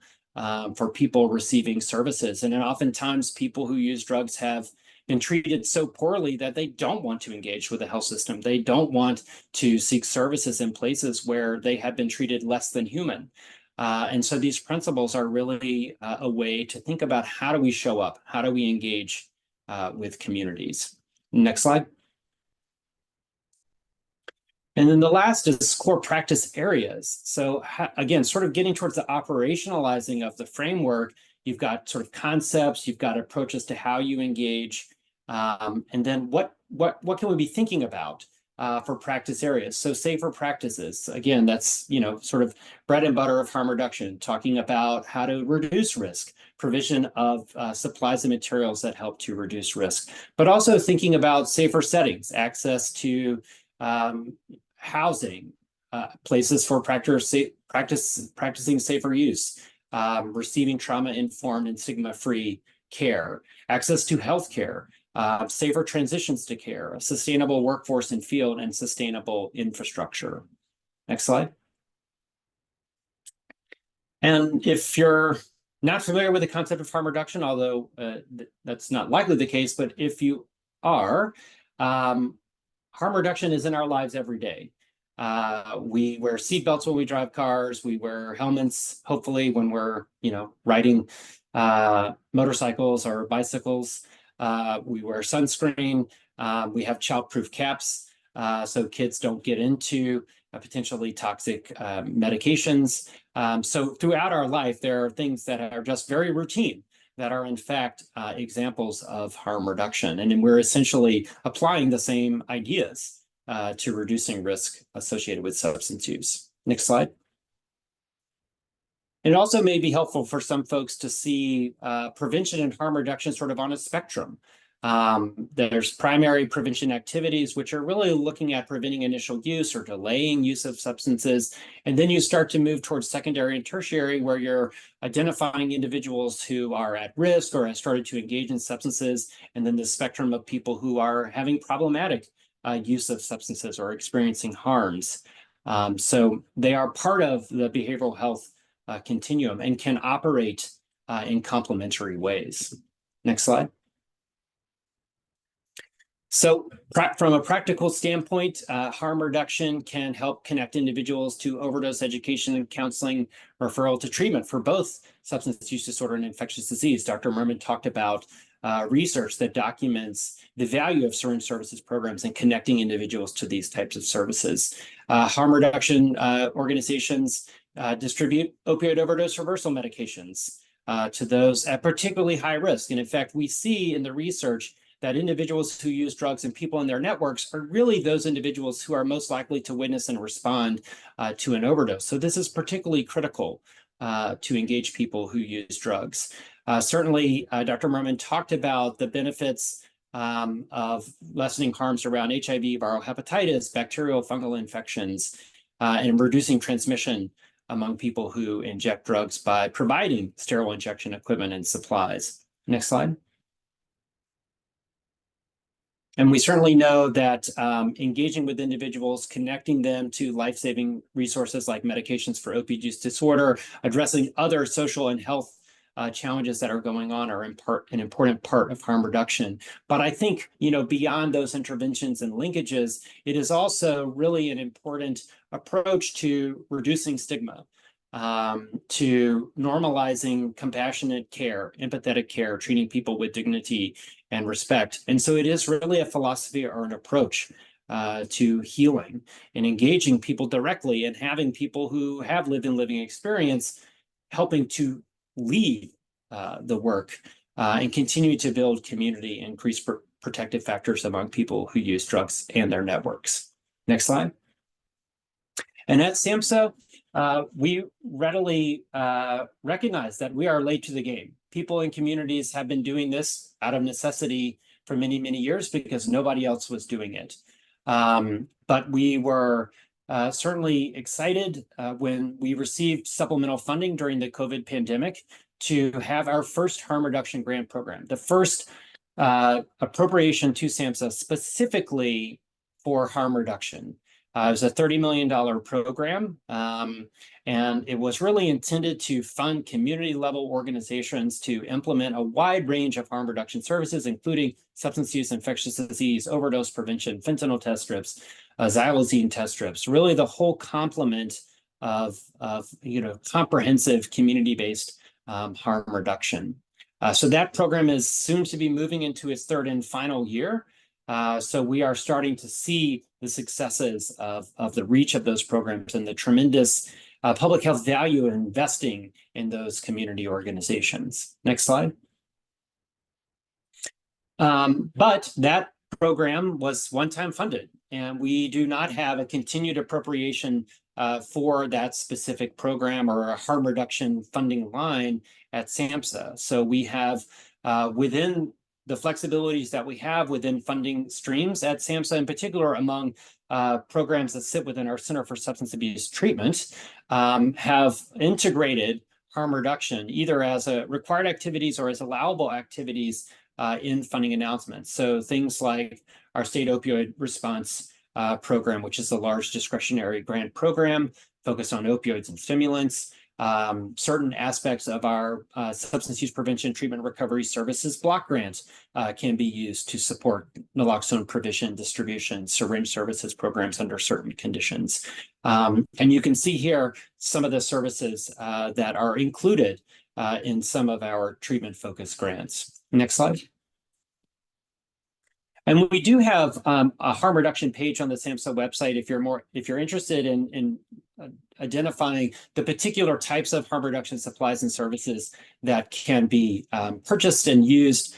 for people receiving services. And then oftentimes people who use drugs have been treated so poorly that they don't want to engage with the health system. They don't want to seek services in places where they have been treated less than human. And so these principles are really a way to think about how do we show up? How do we engage with communities? Next slide. And then the last is core practice areas. So again, sort of getting towards the operationalizing of the framework, you've got sort of concepts, you've got approaches to how you engage, and then what can we be thinking about for practice areas? So safer practices, again, that's sort of bread and butter of harm reduction, talking about how to reduce risk, provision of supplies and materials that help to reduce risk, but also thinking about safer settings, access to housing, places for practicing safer use, receiving trauma-informed and stigma-free care, access to healthcare, safer transitions to care, a sustainable workforce and field, and sustainable infrastructure. Next slide. And if you're not familiar with the concept of harm reduction, although that's not likely the case, but if you are, harm reduction is in our lives every day. We wear seatbelts when we drive cars. We wear helmets, hopefully, when we're, riding motorcycles or bicycles. We wear sunscreen. We have child-proof caps so kids don't get into potentially toxic medications. So throughout our life, there are things that are just very routine that are in fact examples of harm reduction. And then we're essentially applying the same ideas to reducing risk associated with substance use. Next slide. It also may be helpful for some folks to see prevention and harm reduction sort of on a spectrum. There's primary prevention activities, which are really looking at preventing initial use or delaying use of substances. And then you start to move towards secondary and tertiary, where you're identifying individuals who are at risk or have started to engage in substances, and then the spectrum of people who are having problematic use of substances or experiencing harms. So they are part of the behavioral health continuum and can operate in complementary ways. Next slide. So from a practical standpoint, harm reduction can help connect individuals to overdose education and counseling, referral to treatment for both substance use disorder and infectious disease. Dr. Merman talked about research that documents the value of certain services programs and connecting individuals to these types of services. Harm reduction organizations distribute opioid overdose reversal medications to those at particularly high risk. And in fact, we see in the research that individuals who use drugs and people in their networks are really those individuals who are most likely to witness and respond to an overdose. So this is particularly critical to engage people who use drugs. Certainly, Dr. Merman talked about the benefits of lessening harms around HIV, viral hepatitis, bacterial, fungal infections, and reducing transmission among people who inject drugs by providing sterile injection equipment and supplies. Next slide. And we certainly know that engaging with individuals, connecting them to life-saving resources like medications for opioid use disorder, addressing other social and health challenges that are going on are an important part of harm reduction. But I think, beyond those interventions and linkages, it is also really an important approach to reducing stigma, to normalizing compassionate care, empathetic care, treating people with dignity and respect. And so it is really a philosophy or an approach to healing and engaging people directly and having people who have lived and living experience helping to lead the work and continue to build community and increase protective factors among people who use drugs and their networks. Next slide. And at SAMHSA, we readily recognize that we are late to the game. People in communities have been doing this out of necessity for many, many years because nobody else was doing it. But we were certainly excited when we received supplemental funding during the COVID pandemic to have our first harm reduction grant program, the first appropriation to SAMHSA specifically for harm reduction. It was a $30 million program, and it was really intended to fund community-level organizations to implement a wide range of harm reduction services, including substance use, infectious disease, overdose prevention, fentanyl test strips, xylazine test strips, really the whole complement of comprehensive community-based harm reduction. So that program is soon to be moving into its third and final year. So we are starting to see the successes of the reach of those programs and the tremendous public health value of investing in those community organizations. Next slide. But that program was one-time funded, and we do not have a continued appropriation for that specific program or a harm reduction funding line at SAMHSA. So we have within the flexibilities that we have within funding streams at SAMHSA, in particular among programs that sit within our Center for Substance Abuse Treatment, have integrated harm reduction either as a required activities or as allowable activities in funding announcements. So things like our state opioid response program, which is a large discretionary grant program focused on opioids and stimulants. Certain aspects of our substance use prevention treatment recovery services block grants can be used to support naloxone provision, distribution, syringe services programs under certain conditions. And you can see here some of the services that are included in some of our treatment-focused grants. Next slide. And we do have a harm reduction page on the SAMHSA website if you're interested in identifying the particular types of harm reduction supplies and services that can be purchased and used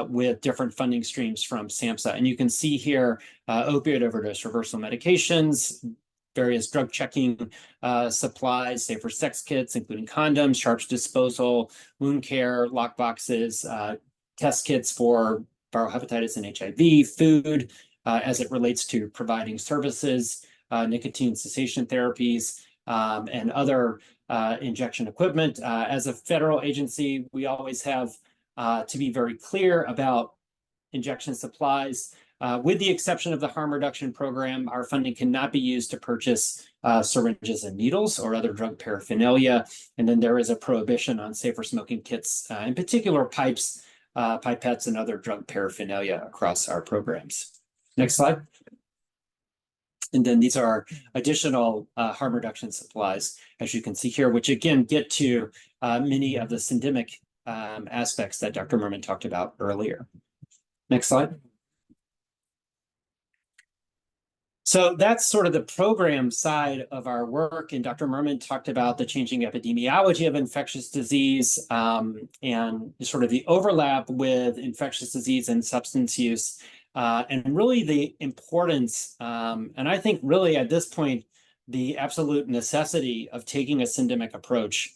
with different funding streams from SAMHSA. And you can see here opioid overdose reversal medications, various drug checking supplies, safer sex kits, including condoms, sharps disposal, wound care, lock boxes, test kits for viral hepatitis and HIV, food as it relates to providing services, nicotine cessation therapies, and other injection equipment. As a federal agency, we always have to be very clear about injection supplies. With the exception of the harm reduction program, our funding cannot be used to purchase syringes and needles or other drug paraphernalia. And then there is a prohibition on safer smoking kits, in particular pipes, pipettes, and other drug paraphernalia across our programs. Next slide. And then these are additional harm reduction supplies, as you can see here, which again get to many of the syndemic aspects that Dr. Merman talked about earlier. Next slide. So that's sort of the program side of our work. And Dr. Merman talked about the changing epidemiology of infectious disease and sort of the overlap with infectious disease and substance use. And really the importance, and I think really at this point, the absolute necessity of taking a syndemic approach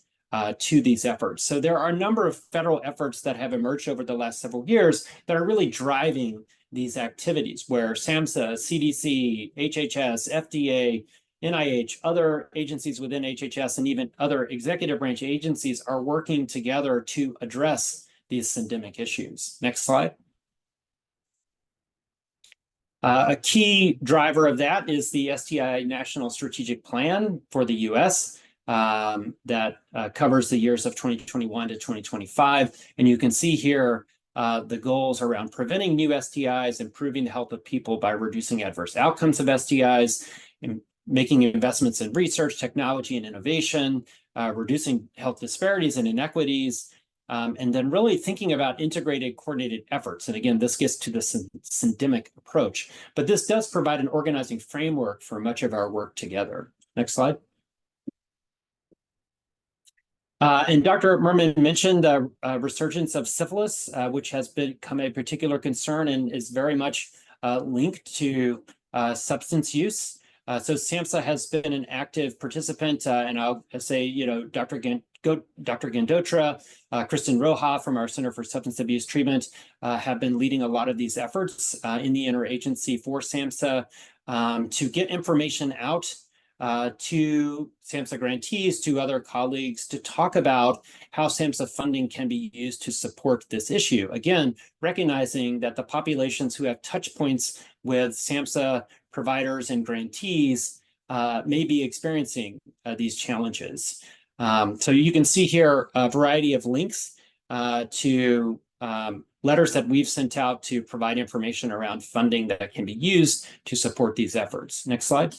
to these efforts. So there are a number of federal efforts that have emerged over the last several years that are really driving these activities, where SAMHSA, CDC, HHS, FDA, NIH, other agencies within HHS, and even other executive branch agencies are working together to address these syndemic issues. Next slide. A key driver of that is the STI National Strategic Plan for the US that covers the years of 2021 to 2025. And you can see here the goals around preventing new STIs, improving the health of people by reducing adverse outcomes of STIs, and making investments in research, technology, and innovation, reducing health disparities and inequities, and then really thinking about integrated, coordinated efforts. And again, this gets to the syndemic approach, but this does provide an organizing framework for much of our work together. Next slide. And Dr. Merman mentioned the resurgence of syphilis, which has become a particular concern and is very much linked to substance use. So SAMHSA has been an active participant, and I'll say, Dr. Gandotra, Kristen Roja from our Center for Substance Abuse Treatment have been leading a lot of these efforts in the interagency for SAMHSA to get information out to SAMHSA grantees, to other colleagues, to talk about how SAMHSA funding can be used to support this issue. Again, recognizing that the populations who have touch points with SAMHSA providers and grantees may be experiencing these challenges. So you can see here a variety of links to letters that we've sent out to provide information around funding that can be used to support these efforts. Next slide.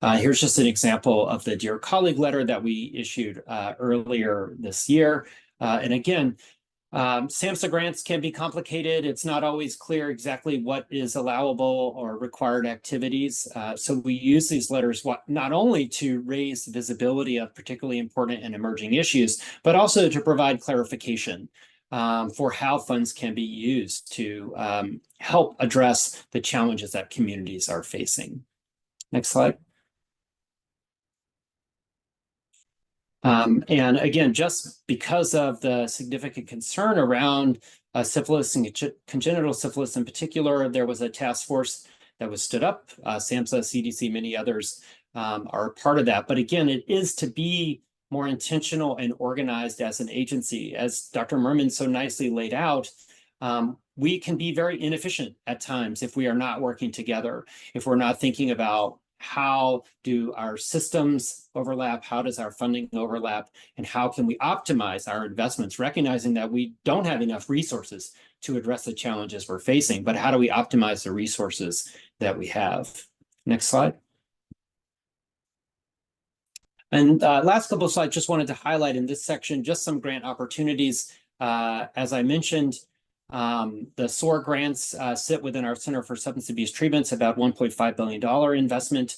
Here's just an example of the Dear Colleague letter that we issued earlier this year. And again, SAMHSA grants can be complicated. It's not always clear exactly what is allowable or required activities. So we use these letters not only to raise visibility of particularly important and emerging issues, but also to provide clarification for how funds can be used to help address the challenges that communities are facing. Next slide. And again, just because of the significant concern around syphilis and congenital syphilis in particular, there was a task force that was stood up. SAMHSA, CDC, many others are part of that. But again, it is to be more intentional and organized as an agency. As Dr. Merman so nicely laid out, we can be very inefficient at times if we are not working together, if we're not thinking about how do our systems overlap, how does our funding overlap, and how can we optimize our investments, recognizing that we don't have enough resources to address the challenges we're facing, but how do we optimize the resources that we have? Next slide. And last couple of slides, just wanted to highlight in this section just some grant opportunities. As I mentioned, the SOAR grants sit within our Center for Substance Abuse Treatment's about $1.5 billion investment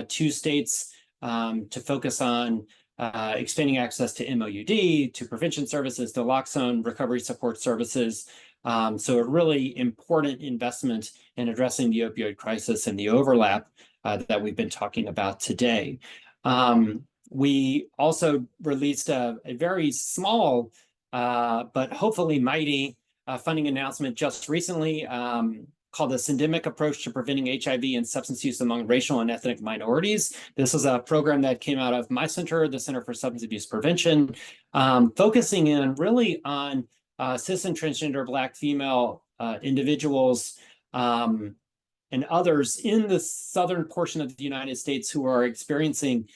to states to focus on expanding access to MOUD, to prevention services, to naloxone recovery support services. So a really important investment in addressing the opioid crisis and the overlap that we've been talking about today. We also released a very small, but hopefully mighty funding announcement just recently called the Syndemic Approach to Preventing HIV and Substance Use Among Racial and Ethnic Minorities. This is a program that came out of my center, the Center for Substance Abuse Prevention, focusing in really on cis and transgender Black female individuals and others in the southern portion of the United States who are experiencing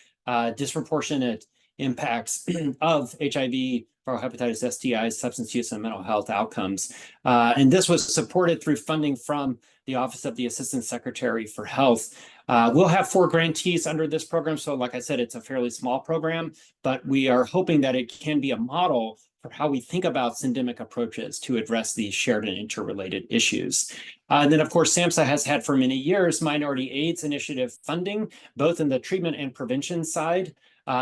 disproportionate impacts of HIV, viral hepatitis, STIs, substance use, and mental health outcomes. And this was supported through funding from the Office of the Assistant Secretary for Health. We'll have 4 grantees under this program. So like I said, it's a fairly small program, but we are hoping that it can be a model for how we think about syndemic approaches to address these shared and interrelated issues. And then, of course, SAMHSA has had for many years Minority AIDS Initiative funding, both in the treatment and prevention side.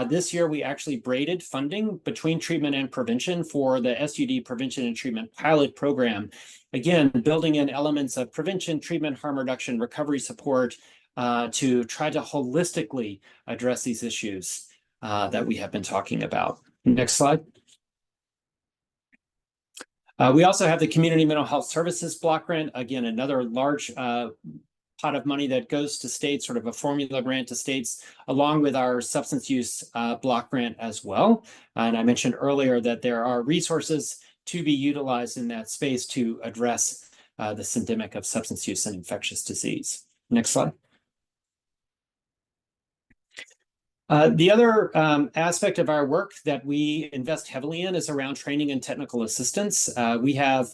This year, we actually braided funding between treatment and prevention for the SUD Prevention and Treatment Pilot Program. Again, building in elements of prevention, treatment, harm reduction, recovery support to try to holistically address these issues that we have been talking about. Next slide. We also have the Community Mental Health Services Block Grant, again, another large pot of money that goes to states, sort of a formula grant to states, along with our substance use block grant as well. And I mentioned earlier that there are resources to be utilized in that space to address the syndemic of substance use and infectious disease. Next slide. The other aspect of our work that we invest heavily in is around training and technical assistance. We have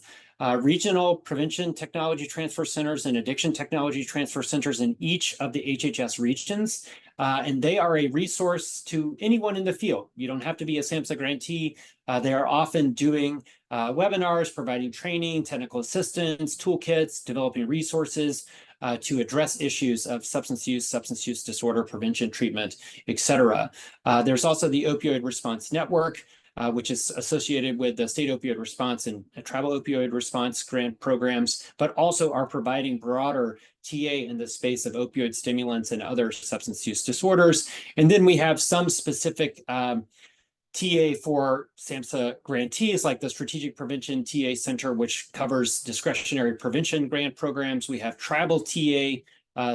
regional prevention technology transfer centers and addiction technology transfer centers in each of the HHS regions. And they are a resource to anyone in the field. You don't have to be a SAMHSA grantee. They are often doing webinars, providing training, technical assistance, toolkits, developing resources to address issues of substance use disorder, prevention, treatment, et cetera. There's also the Opioid Response Network, which is associated with the state opioid response and tribal opioid response grant programs, but also are providing broader TA in the space of opioid stimulants and other substance use disorders. And then we have some specific TA for SAMHSA grantees, like the Strategic Prevention TA Center, which covers discretionary prevention grant programs. We have tribal TA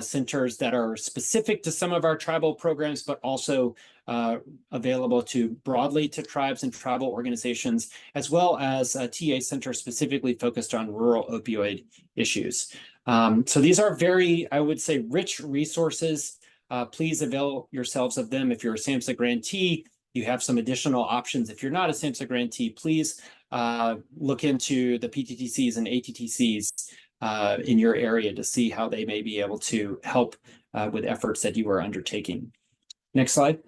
centers that are specific to some of our tribal programs, but also available broadly to tribes and tribal organizations, as well as a TA center specifically focused on rural opioid issues. So these are very, I would say, rich resources. Please avail yourselves of them. If you're a SAMHSA grantee, you have some additional options. If you're not a SAMHSA grantee, please look into the PTTCs and ATTCs in your area to see how they may be able to help with efforts that you are undertaking. Next slide.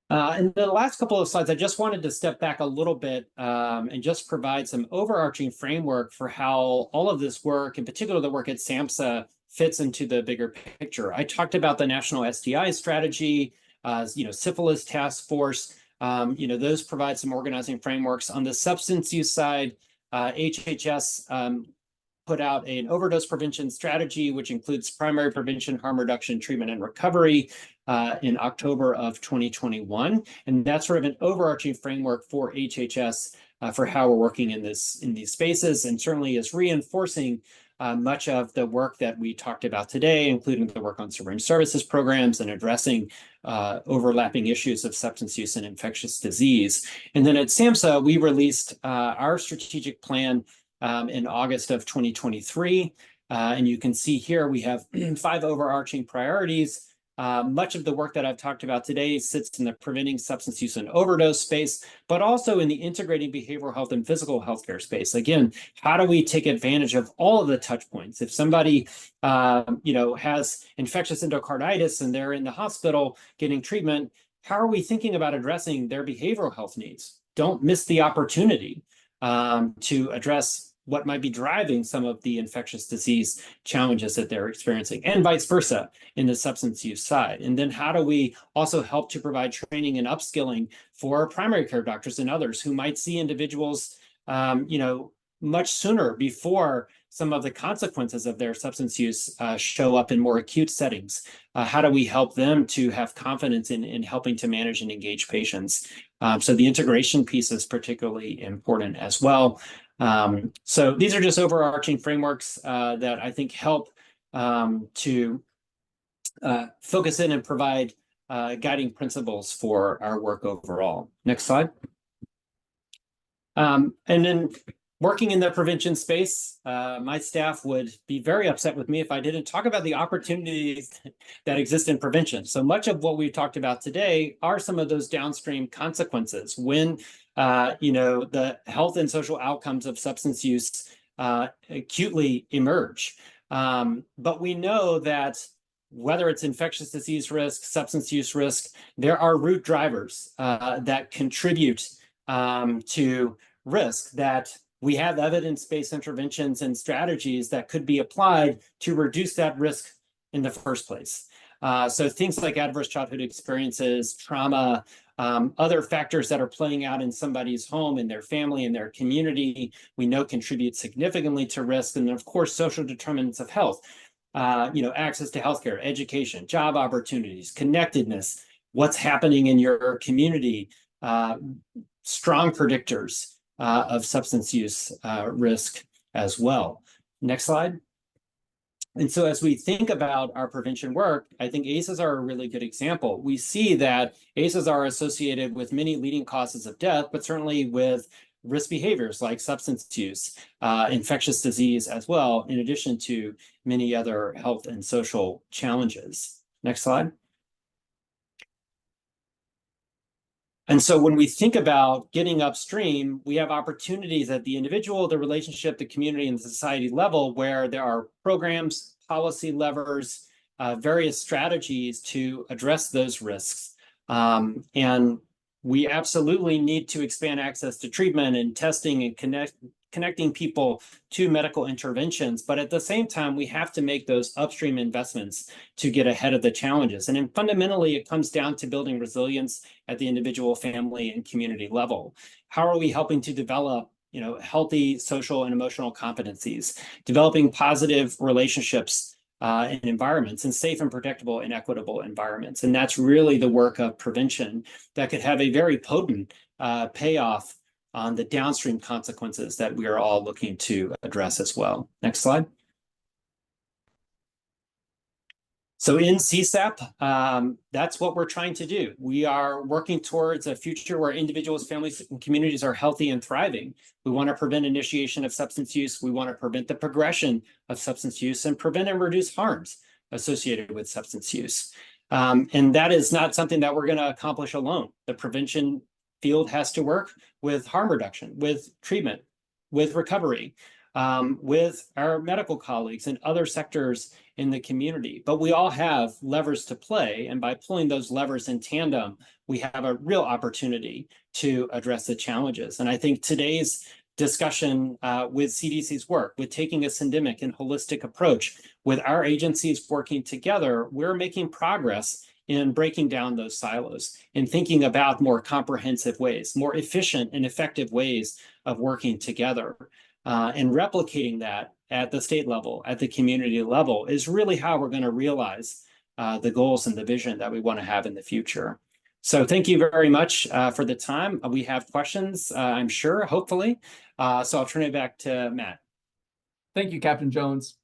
And the last couple of slides, I just wanted to step back a little bit and just provide some overarching framework for how all of this work, in particular the work at SAMHSA, fits into the bigger picture. I talked about the National STI Strategy, Syphilis Task Force. Those provide some organizing frameworks. On the substance use side, HHS put out an overdose prevention strategy, which includes primary prevention, harm reduction, treatment, and recovery in October of 2021. And that's sort of an overarching framework for HHS for how we're working in these spaces, and certainly is reinforcing much of the work that we talked about today, including the work on surveillance services programs and addressing overlapping issues of substance use and infectious disease. And then at SAMHSA, we released our strategic plan in August of 2023. And you can see here we have 5 overarching priorities. Much of the work that I've talked about today sits in the preventing substance use and overdose space, but also in the integrating behavioral health and physical healthcare space. Again, how do we take advantage of all of the touch points? If somebody, has infectious endocarditis and they're in the hospital getting treatment, how are we thinking about addressing their behavioral health needs? Don't miss the opportunity to address what might be driving some of the infectious disease challenges that they're experiencing, and vice versa in the substance use side. And then how do we also help to provide training and upskilling for primary care doctors and others who might see individuals, much sooner before some of the consequences of their substance use show up in more acute settings? How do we help them to have confidence in helping to manage and engage patients? So the integration piece is particularly important as well. So these are just overarching frameworks that I think help to focus in and provide guiding principles for our work overall. Next slide. And then working in the prevention space, my staff would be very upset with me if I didn't talk about the opportunities that exist in prevention. So much of what we've talked about today are some of those downstream consequences when the health and social outcomes of substance use acutely emerge. But we know that whether it's infectious disease risk, substance use risk, there are root drivers that contribute to risk, that we have evidence-based interventions and strategies that could be applied to reduce that risk in the first place. So things like adverse childhood experiences, trauma, other factors that are playing out in somebody's home, in their family, in their community, we know contribute significantly to risk. And then, of course, social determinants of health, access to healthcare, education, job opportunities, connectedness, what's happening in your community, strong predictors of substance use risk as well. Next slide. And so as we think about our prevention work, I think ACEs are a really good example. We see that ACEs are associated with many leading causes of death, but certainly with risk behaviors like substance use, infectious disease as well, in addition to many other health and social challenges. Next slide. And so when we think about getting upstream, we have opportunities at the individual, the relationship, the community, and the society level where there are programs, policy levers, various strategies to address those risks. And we absolutely need to expand access to treatment and testing and connecting people to medical interventions. But at the same time, we have to make those upstream investments to get ahead of the challenges. And then fundamentally, it comes down to building resilience at the individual, family, and community level. How are we helping to develop healthy social and emotional competencies, developing positive relationships and environments, and safe and protectable and equitable environments? And that's really the work of prevention that could have a very potent payoff on the downstream consequences that we are all looking to address as well. Next slide. So in CSAP, that's what we're trying to do. We are working towards a future where individuals, families, and communities are healthy and thriving. We want to prevent initiation of substance use. We want to prevent the progression of substance use and prevent and reduce harms associated with substance use. And that is not something that we're going to accomplish alone. The prevention field has to work with harm reduction, with treatment, with recovery, with our medical colleagues and other sectors in the community. But we all have levers to play. And by pulling those levers in tandem, we have a real opportunity to address the challenges. And I think today's discussion with CDC's work, with taking a syndemic and holistic approach, with our agencies working together, we're making progress in breaking down those silos and thinking about more comprehensive ways, more efficient and effective ways of working together. And replicating that at the state level, at the community level, is really how we're going to realize the goals and the vision that we want to have in the future. So thank you very much for the time. We have questions, I'm sure, hopefully. So I'll turn it back to Matt. Thank you, Captain Jones.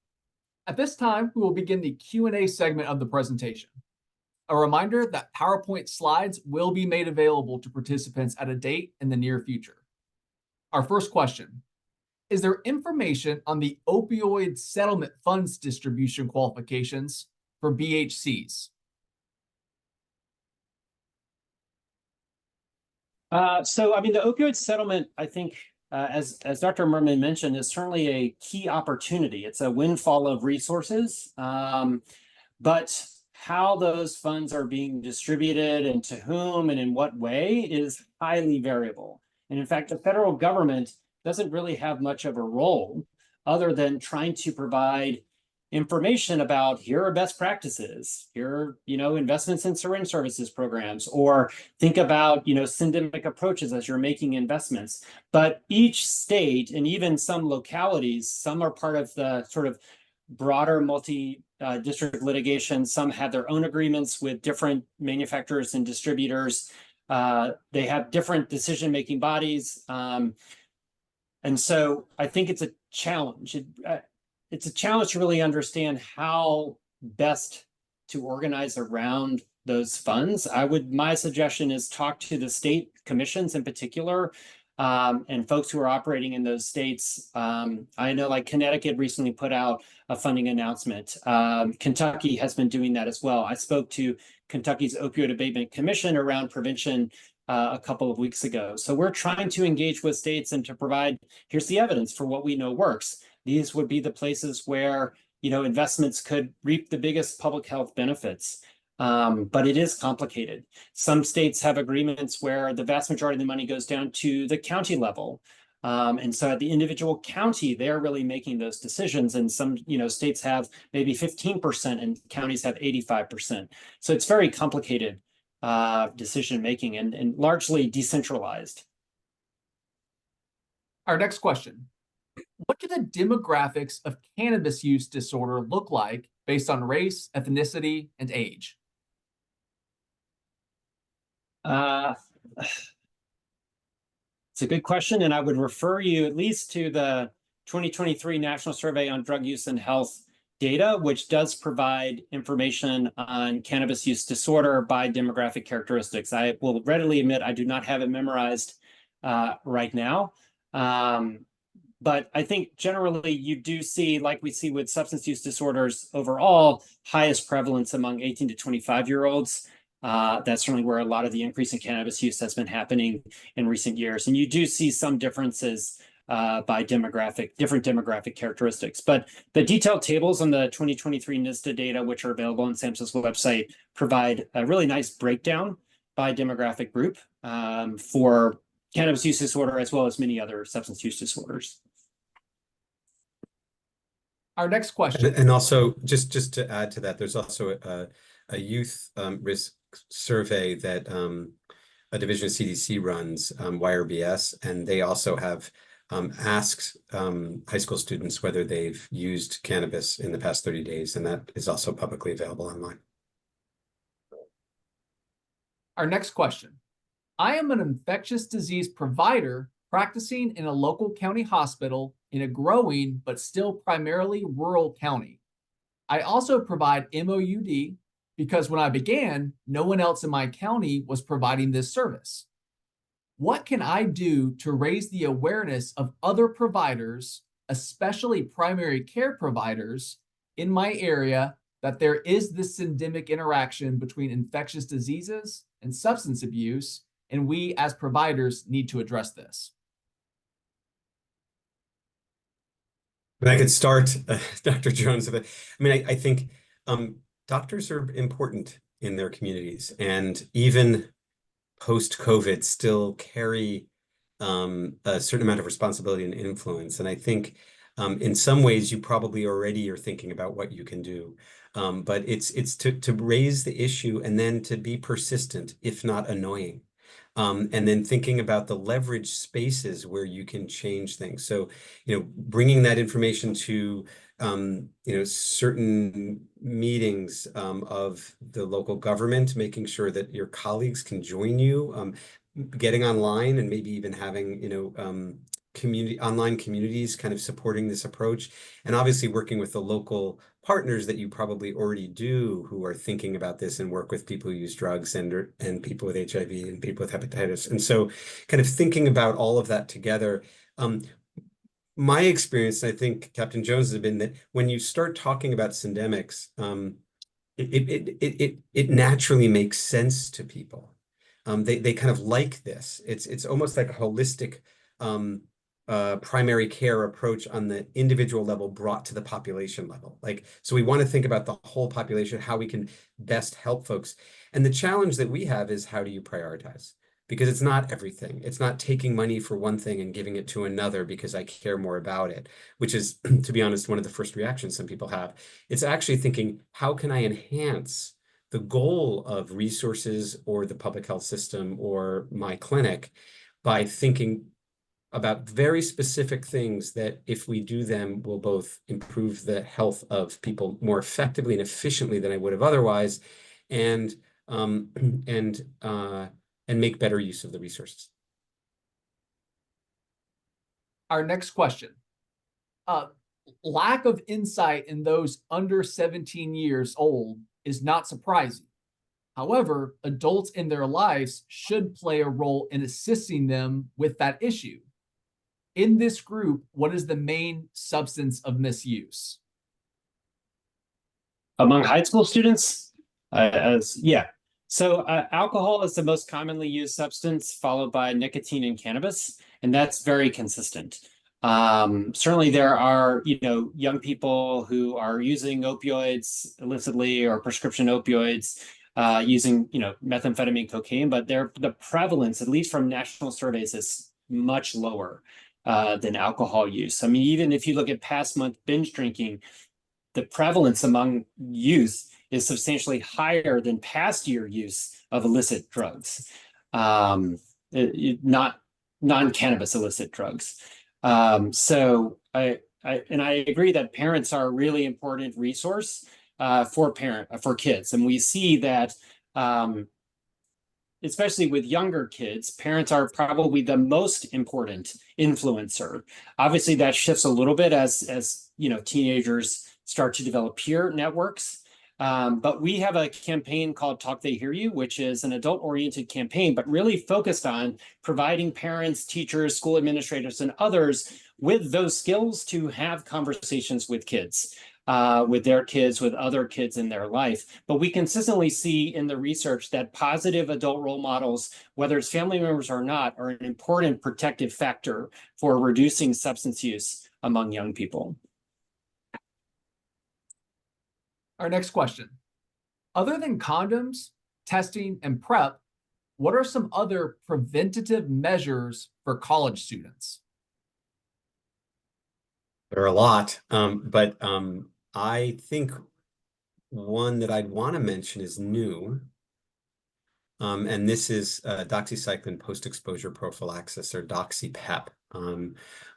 At this time, we will begin the Q&A segment of the presentation. A reminder that PowerPoint slides will be made available to participants at a date in the near future. Our first question: is there information on the opioid settlement funds distribution qualifications for BHCs? So, I mean, the opioid settlement, I think, as Dr. Merman mentioned, is certainly a key opportunity. It's a windfall of resources, but how those funds are being distributed and to whom and in what way is highly variable. And in fact, the federal government doesn't really have much of a role other than trying to provide information about here are best practices, here are, investments in syringe services programs, or think about, syndemic approaches as you're making investments. But each state and even some localities, some are part of the sort of broader multi-district litigation. Some have their own agreements with different manufacturers and distributors. They have different decision-making bodies. And so I think it's a challenge. It's a challenge to really understand how best to organize around those funds. My suggestion is talk to the state commissions in particular, and folks who are operating in those states. I know like Connecticut recently put out a funding announcement. Kentucky has been doing that as well. I spoke to Kentucky's Opioid Abatement Commission around prevention a couple of weeks ago. So we're trying to engage with states and to provide, here's the evidence for what we know works. These would be the places where, investments could reap the biggest public health benefits. But it is complicated. Some states have agreements where the vast majority of the money goes down to the county level. And so at the individual county, they're really making those decisions. And some, states have maybe 15% and counties have 85%. So it's very complicated decision making and largely decentralized. Our next question: what do the demographics of cannabis use disorder look like based on race, ethnicity, and age? It's a good question, and I would refer you at least to the 2023 National Survey on Drug Use and Health data, which does provide information on cannabis use disorder by demographic characteristics. I will readily admit I do not have it memorized right now. But I think generally you do see, like we see with substance use disorders overall, highest prevalence among 18 to 25-year-olds. That's certainly where a lot of the increase in cannabis use has been happening in recent years. And you do see some differences by different demographic characteristics. But the detailed tables on the 2023 NISTA data, which are available on SAMHSA's website, provide a really nice breakdown by demographic group for cannabis use disorder, as well as many other substance use disorders. Our next question. And also, just to add to that, there's also a youth risk survey that a division of CDC runs, YRBS, and they also have asked high school students whether they've used cannabis in the past 30 days, and that is also publicly available online. Our next question: I am an infectious disease provider practicing in a local county hospital in a growing but still primarily rural county. I also provide MOUD because when I began, no one else in my county was providing this service. What can I do to raise the awareness of other providers, especially primary care providers in my area, that there is this syndemic interaction between infectious diseases and substance abuse, and we as providers need to address this? And I could start, Dr. Jones. I mean, I think doctors are important in their communities, and even post-COVID still carry a certain amount of responsibility and influence. And I think in some ways you probably already are thinking about what you can do. But it's to raise the issue and then to be persistent, if not annoying. And then thinking about the leverage spaces where you can change things. So, bringing that information to certain meetings of the local government, making sure that your colleagues can join you, getting online and maybe even having, online communities kind of supporting this approach, and obviously working with the local partners that you probably already do who are thinking about this and work with people who use drugs and people with HIV and people with hepatitis. And so kind of thinking about all of that together. My experience, I think Captain Jones has been that when you start talking about syndemics, it naturally makes sense to people. They kind of like this. It's almost like a holistic primary care approach on the individual level brought to the population level. So we want to think about the whole population, how we can best help folks. And the challenge that we have is, how do you prioritize? Because it's not everything. It's not taking money for one thing and giving it to another because I care more about it, which is, to be honest, one of the first reactions some people have. It's actually thinking, how can I enhance the goal of resources or the public health system or my clinic by thinking about very specific things that, if we do them, will both improve the health of people more effectively and efficiently than I would have otherwise, and make better use of the resources. Our next question. Lack of insight in those under 17 years old is not surprising. However, adults in their lives should play a role in assisting them with that issue. In this group, what is the main substance of misuse? Among high school students? So alcohol is the most commonly used substance, followed by nicotine and cannabis, and that's very consistent. Certainly there are, young people who are using opioids illicitly or prescription opioids, using, methamphetamine, cocaine, but the prevalence, at least from national surveys, is much lower than alcohol use. I mean, even if you look at past month binge drinking, the prevalence among youth is substantially higher than past year use of illicit drugs, not non-cannabis illicit drugs. So I agree that parents are a really important resource for kids, and we see that especially with younger kids, parents are probably the most important influencer. Obviously, that shifts a little bit as teenagers start to develop peer networks. But we have a campaign called Talk They Hear You, which is an adult-oriented campaign, but really focused on providing parents, teachers, school administrators, and others with those skills to have conversations with kids, with their kids, with other kids in their life. But we consistently see in the research that positive adult role models, whether it's family members or not, are an important protective factor for reducing substance use among young people. Our next question. Other than condoms, testing, and PrEP, what are some other preventative measures for college students? There are a lot, but I think one that I'd want to mention is new. And this is doxycycline post-exposure prophylaxis, or doxy-PEP,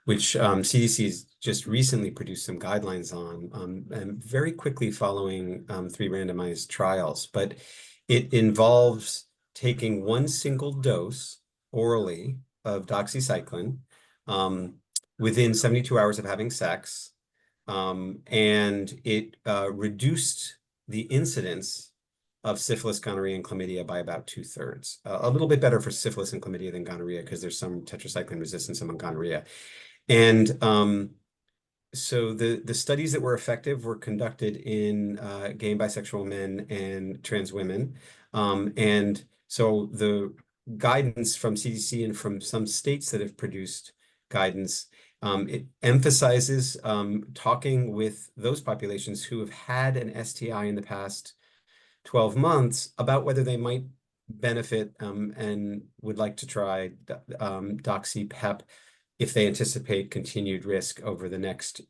which CDC has just recently produced some guidelines on, and very quickly following 3 randomized trials. But it involves taking one single dose orally of doxycycline within 72 hours of having sex, and it reduced the incidence of syphilis, gonorrhea, and chlamydia by about 2/3. A little bit better for syphilis and chlamydia than gonorrhea because there's some tetracycline resistance among gonorrhea. And so the studies that were effective were conducted in gay and bisexual men and trans women. And so the guidance from CDC and from some states that have produced guidance, it emphasizes talking with those populations who have had an STI in the past 12 months about whether they might benefit and would like to try doxy-PEP if they anticipate continued risk over the next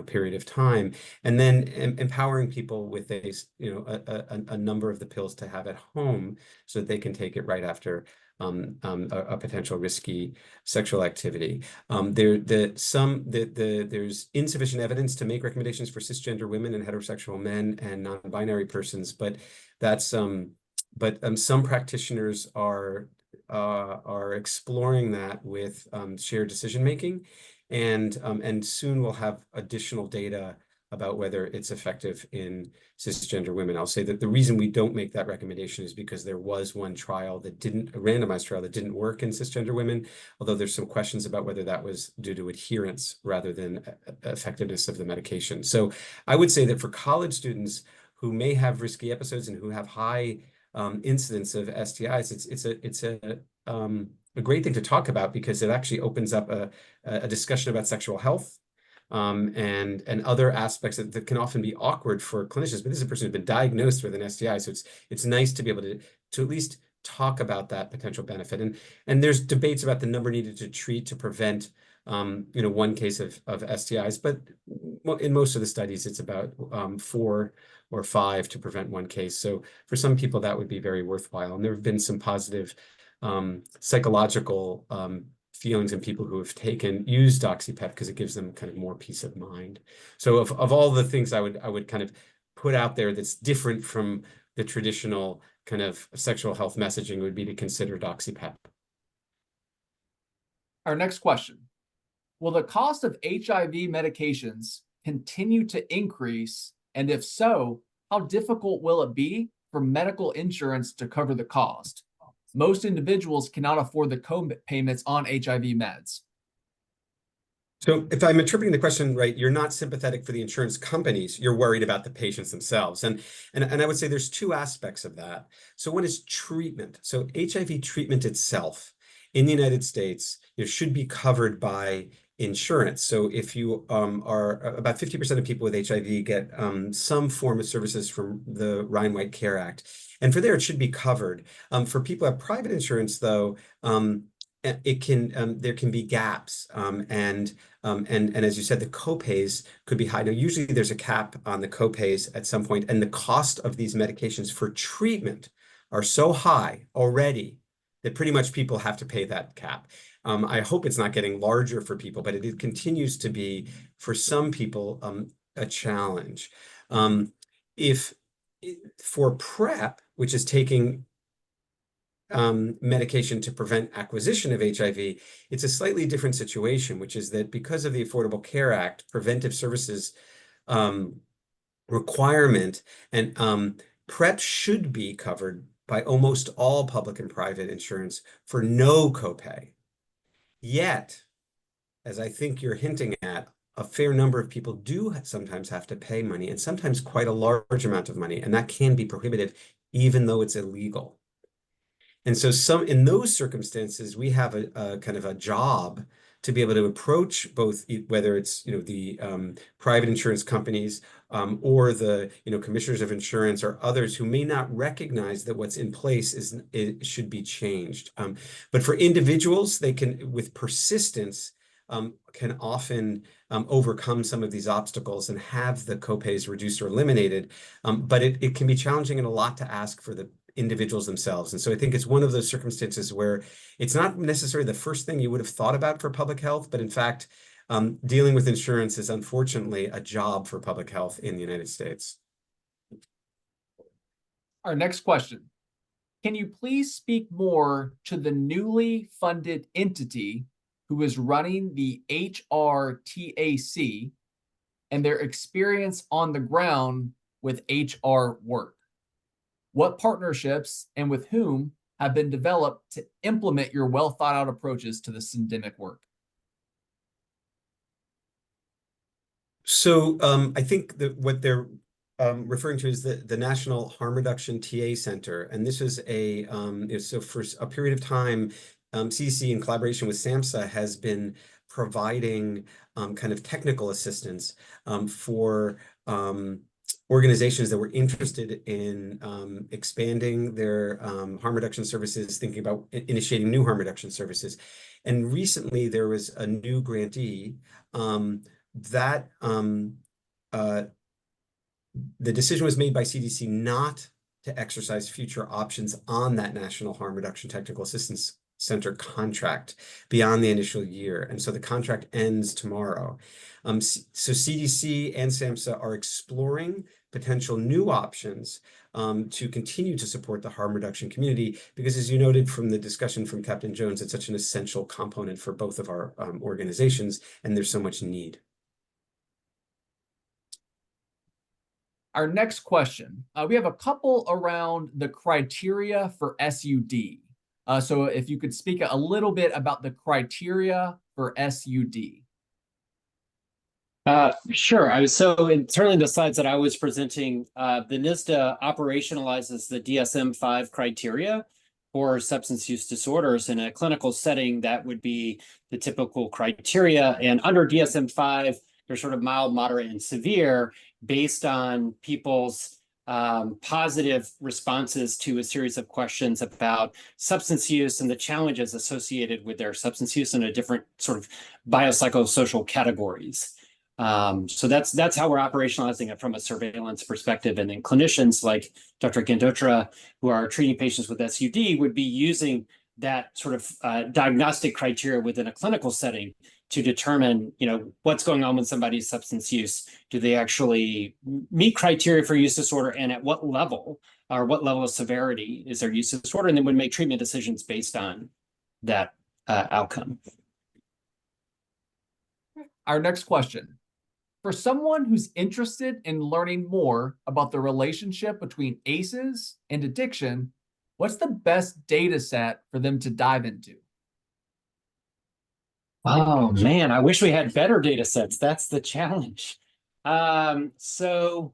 period of time, and then empowering people with a number of the pills to have at home so that they can take it right after a potential risky sexual activity. There's insufficient evidence to make recommendations for cisgender women and heterosexual men and non-binary persons, but that's some practitioners are exploring that with shared decision making, and soon we'll have additional data about whether it's effective in cisgender women. I'll say that the reason we don't make that recommendation is because there was one trial that a randomized trial that didn't work in cisgender women, although there's some questions about whether that was due to adherence rather than effectiveness of the medication. So I would say that for college students who may have risky episodes and who have high incidence of STIs, it's a great thing to talk about because it actually opens up a discussion about sexual health and other aspects that can often be awkward for clinicians. But this is a person who's been diagnosed with an STI, so it's nice to be able to at least talk about that potential benefit. And there's debates about the number needed to treat to prevent one case of STIs, but in most of the studies it's about 4 or 5 to prevent one case. So for some people that would be very worthwhile. And there have been some positive psychological feelings in people who have used doxy-PEP because it gives them kind of more peace of mind. So of all the things I would kind of put out there that's different from the traditional kind of sexual health messaging would be to consider doxy-PEP. Our next question: will the cost of HIV medications continue to increase? And if so, how difficult will it be for medical insurance to cover the cost? Most individuals cannot afford the co-payments on HIV meds. So if I'm interpreting the question right, you're not sympathetic for the insurance companies, you're worried about the patients themselves. And I would say there's 2 aspects of that. So one is treatment. So HIV treatment itself in the United States should be covered by insurance. So if you are about 50% of people with HIV get some form of services from the Ryan White Care Act. And for there, it should be covered. For people who have private insurance, though, there can be gaps, and as you said, the copays could be high. Now, usually there's a cap on the copays at some point, and the cost of these medications for treatment are so high already that pretty much people have to pay that cap. I hope it's not getting larger for people, but it continues to be for some people a challenge. If for PrEP, which is taking medication to prevent acquisition of HIV, it's a slightly different situation, which is that because of the Affordable Care Act, preventive services requirement, and PrEP should be covered by almost all public and private insurance for no copay. Yet, as I think you're hinting at, a fair number of people do sometimes have to pay money, and sometimes quite a large amount of money, and that can be prohibitive even though it's illegal. And so in those circumstances, we have a kind of a job to be able to approach both, whether it's the private insurance companies or the commissioners of insurance or others who may not recognize that what's in place should be changed. But for individuals, they can, with persistence, can often overcome some of these obstacles and have the copays reduced or eliminated. But it can be challenging and a lot to ask for the individuals themselves. And so I think it's one of those circumstances where it's not necessarily the first thing you would have thought about for public health, but in fact, dealing with insurance is unfortunately a job for public health in the United States. Our next question: can you please speak more to the newly funded entity who is running the HRTAC and their experience on the ground with HR work? What partnerships and with whom have been developed to implement your well thought out approaches to the syndemic work? So I think that what they're referring to is the National Harm Reduction TA Center, and this is so for a period of time, CDC in collaboration with SAMHSA has been providing kind of technical assistance for organizations that were interested in expanding their harm reduction services, thinking about initiating new harm reduction services. And recently there was a new grantee that the decision was made by CDC not to exercise future options on that National Harm Reduction Technical Assistance Center contract beyond the initial year. And so the contract ends tomorrow. So CDC and SAMHSA are exploring potential new options to continue to support the harm reduction community, because as you noted from the discussion from Captain Jones, it's such an essential component for both of our organizations, and there's so much need. Our next question, we have a couple around the criteria for SUD. So if you could speak a little bit about the criteria for SUD. Sure. Certainly the slides that I was presenting, the NISDA operationalizes the DSM-5 criteria for substance use disorders in a clinical setting. That would be the typical criteria. And under DSM-5, they're sort of mild, moderate, and severe based on people's positive responses to a series of questions about substance use and the challenges associated with their substance use in a different sort of biopsychosocial categories. So that's how we're operationalizing it from a surveillance perspective. And then clinicians like Dr. Gandotra, who are treating patients with SUD, would be using that sort of diagnostic criteria within a clinical setting to determine, what's going on with somebody's substance use. Do they actually meet criteria for use disorder, and at what level or what level of severity is their use disorder? And then would make treatment decisions based on that outcome. Our next question. For someone who's interested in learning more about the relationship between ACEs and addiction, what's the best data set for them to dive into? Oh man, I wish we had better data sets. That's the challenge. So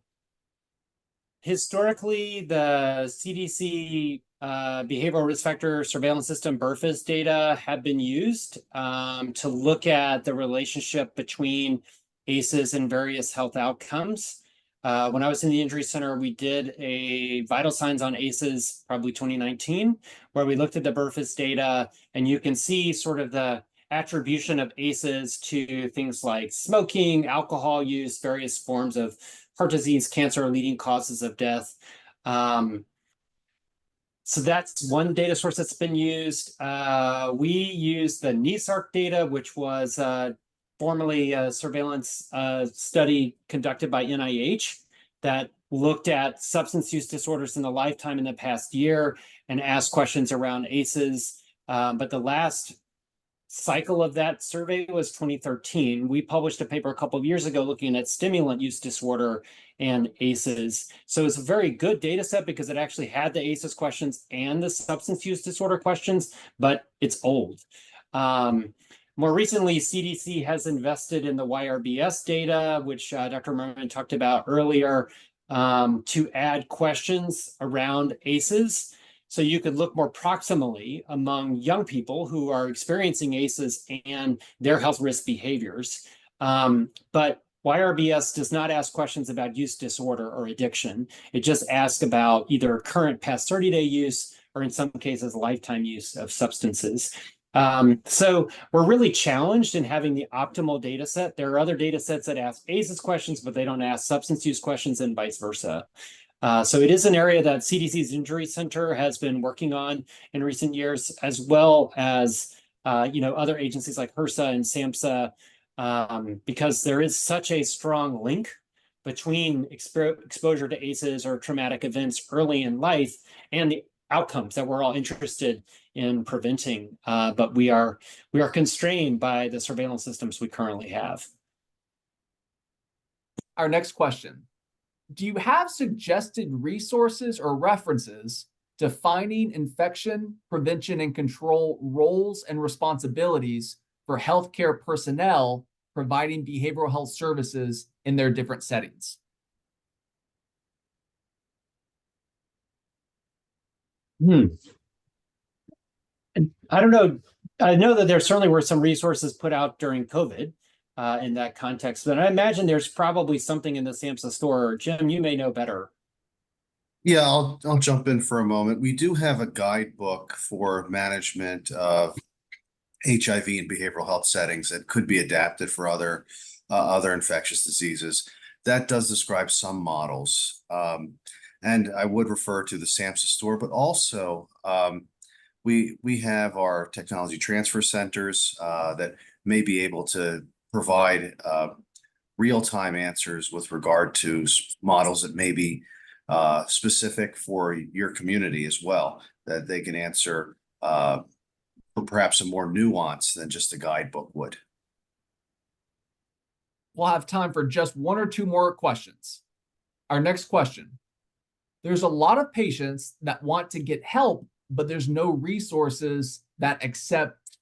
historically, the CDC behavioral risk factor surveillance system, BRFIS data, have been used to look at the relationship between ACEs and various health outcomes. When I was in the injury center, we did a vital signs on ACEs, probably 2019, where we looked at the BRFIS data, and you can see sort of the attribution of ACEs to things like smoking, alcohol use, various forms of heart disease, cancer, leading causes of death. So that's one data source that's been used. We use the NESARC data, which was formerly a surveillance study conducted by NIH that looked at substance use disorders in the lifetime in the past year and asked questions around ACEs. But the last cycle of that survey was 2013. We published a paper a couple of years ago looking at stimulant use disorder and ACEs. So it's a very good data set because it actually had the ACEs questions and the substance use disorder questions, but it's old. More recently, CDC has invested in the YRBS data, which Dr. Merman talked about earlier, to add questions around ACEs. So you could look more proximally among young people who are experiencing ACEs and their health risk behaviors. But YRBS does not ask questions about use disorder or addiction. It just asks about either current past 30-day use or in some cases lifetime use of substances. So we're really challenged in having the optimal data set. There are other data sets that ask ACEs questions, but they don't ask substance use questions, and vice versa. So it is an area that CDC's Injury Center has been working on in recent years, as well as other agencies like HRSA and SAMHSA, because there is such a strong link between exposure to ACEs or traumatic events early in life and the outcomes that we're all interested in preventing. But we are constrained by the surveillance systems we currently have. Our next question. Do you have suggested resources or references defining infection prevention and control roles and responsibilities for healthcare personnel providing behavioral health services in their different settings? I don't know. I know that there certainly were some resources put out during COVID in that context, but I imagine there's probably something in the SAMHSA store. Jim, you may know better. Yeah, I'll jump in for a moment. We do have a guidebook for management of HIV and behavioral health settings that could be adapted for other infectious diseases. That does describe some models, and I would refer to the SAMHSA store, but also we have our technology transfer centers that may be able to provide real-time answers with regard to models that may be specific for your community as well, that they can answer perhaps a more nuance than just a guidebook would. We'll have time for just one or two more questions. Our next question. There's a lot of patients that want to get help, but there's no resources that accept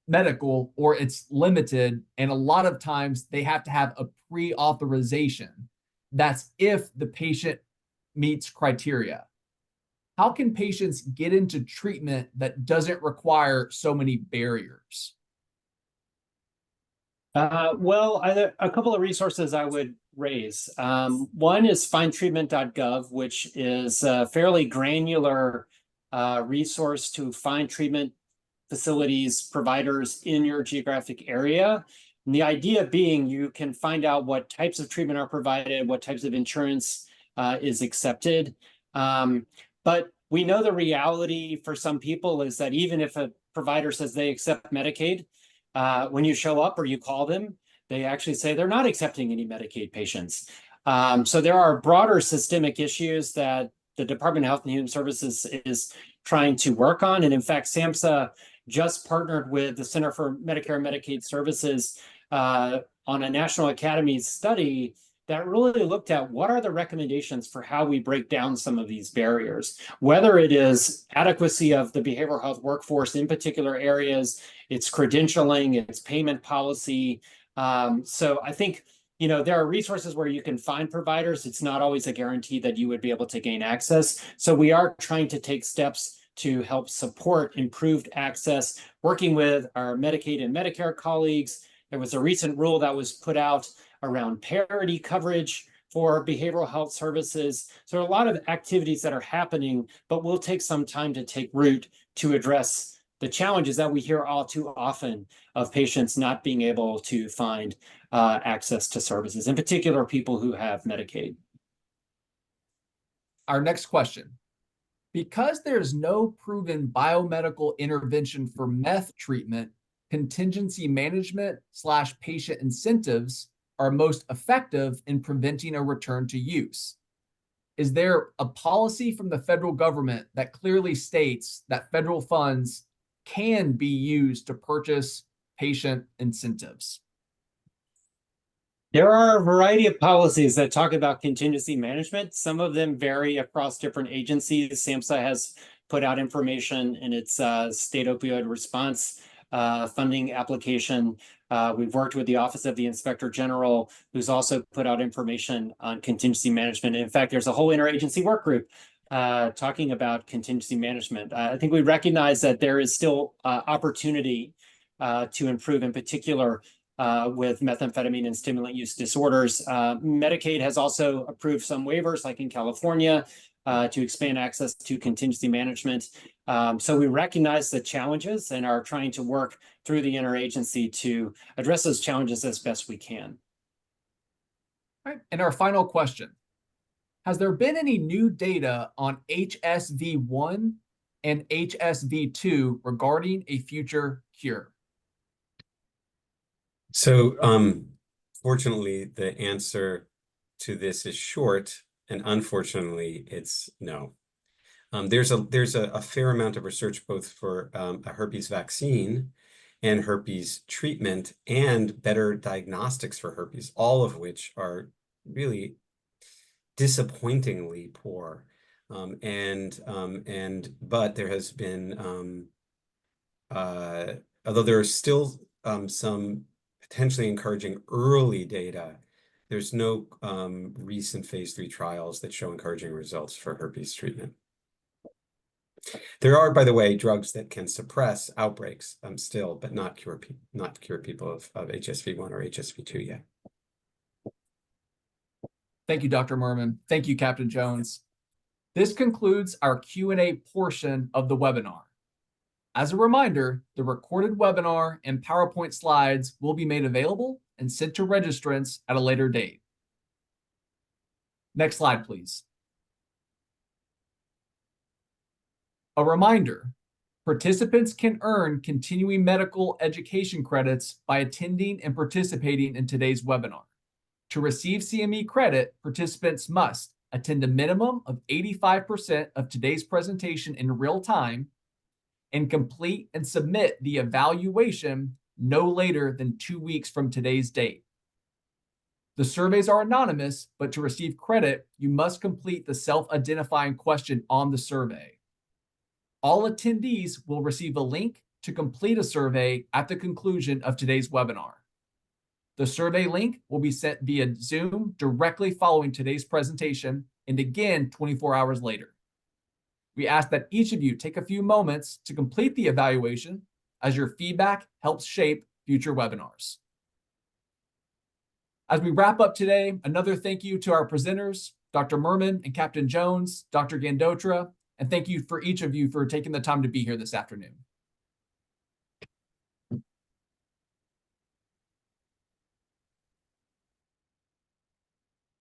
medical, or it's limited. And a lot of times they have to have a pre-authorization. That's if the patient meets criteria. How can patients get into treatment that doesn't require so many barriers? Well, a couple of resources I would raise. One is findtreatment.gov, which is a fairly granular resource to find treatment facilities, providers in your geographic area. And the idea being you can find out what types of treatment are provided, what types of insurance is accepted. But we know the reality for some people is that even if a provider says they accept Medicaid, when you show up or you call them, they actually say they're not accepting any Medicaid patients. So there are broader systemic issues that the Department of Health and Human Services is trying to work on. And in fact, SAMHSA just partnered with the Center for Medicare and Medicaid Services on a National Academies study that really looked at what are the recommendations for how we break down some of these barriers, whether it is adequacy of the behavioral health workforce in particular areas, its credentialing, its payment policy. So I think, you know, there are resources where you can find providers. It's not always a guarantee that you would be able to gain access. So we are trying to take steps to help support improved access, working with our Medicaid and Medicare colleagues. There was a recent rule that was put out around parity coverage for behavioral health services. So there are a lot of activities that are happening, but will take some time to take root to address the challenges that we hear all too often of patients not being able to find access to services, in particular, people who have Medicaid. Our next question. Because there's no proven biomedical intervention for meth treatment, contingency management / patient incentives are most effective in preventing a return to use. Is there a policy from the federal government that clearly states that federal funds can be used to purchase patient incentives? There are a variety of policies that talk about contingency management. Some of them vary across different agencies. SAMHSA has put out information in its state opioid response funding application. We've worked with the Office of the Inspector General, who's also put out information on contingency management. In fact, there's a whole interagency work group talking about contingency management. I think we recognize that there is still opportunity to improve, in particular, with methamphetamine and stimulant use disorders. Medicaid has also approved some waivers, like in California, to expand access to contingency management. So we recognize the challenges and are trying to work through the interagency to address those challenges as best we can. All right. And our final question. Has there been any new data on HSV-1 and HSV-2 regarding a future cure? So fortunately, the answer to this is short, and unfortunately, it's no. There's a fair amount of research both for a herpes vaccine and herpes treatment and better diagnostics for herpes, all of which are really disappointingly poor. But there has been, although there are still some potentially encouraging early data, there's no recent phase 3 trials that show encouraging results for herpes treatment. There are, by the way, drugs that can suppress outbreaks still, but not cure people of HSV1 or HSV2 yet. Thank you, Dr. Merman. Thank you, Captain Jones. This concludes our Q&A portion of the webinar. As a reminder, the recorded webinar and PowerPoint slides will be made available and sent to registrants at a later date. Next slide, please. A reminder, participants can earn continuing medical education credits by attending and participating in today's webinar. To receive CME credit, participants must attend a minimum of 85% of today's presentation in real time and complete and submit the evaluation no later than 2 weeks from today's date. The surveys are anonymous, but to receive credit, you must complete the self-identifying question on the survey. All attendees will receive a link to complete a survey at the conclusion of today's webinar. The survey link will be sent via Zoom directly following today's presentation and again 24 hours later. We ask that each of you take a few moments to complete the evaluation as your feedback helps shape future webinars. As we wrap up today, another thank you to our presenters, Dr. Merman and Captain Jones, Dr. Gandotra, and thank you for each of you for taking the time to be here this afternoon.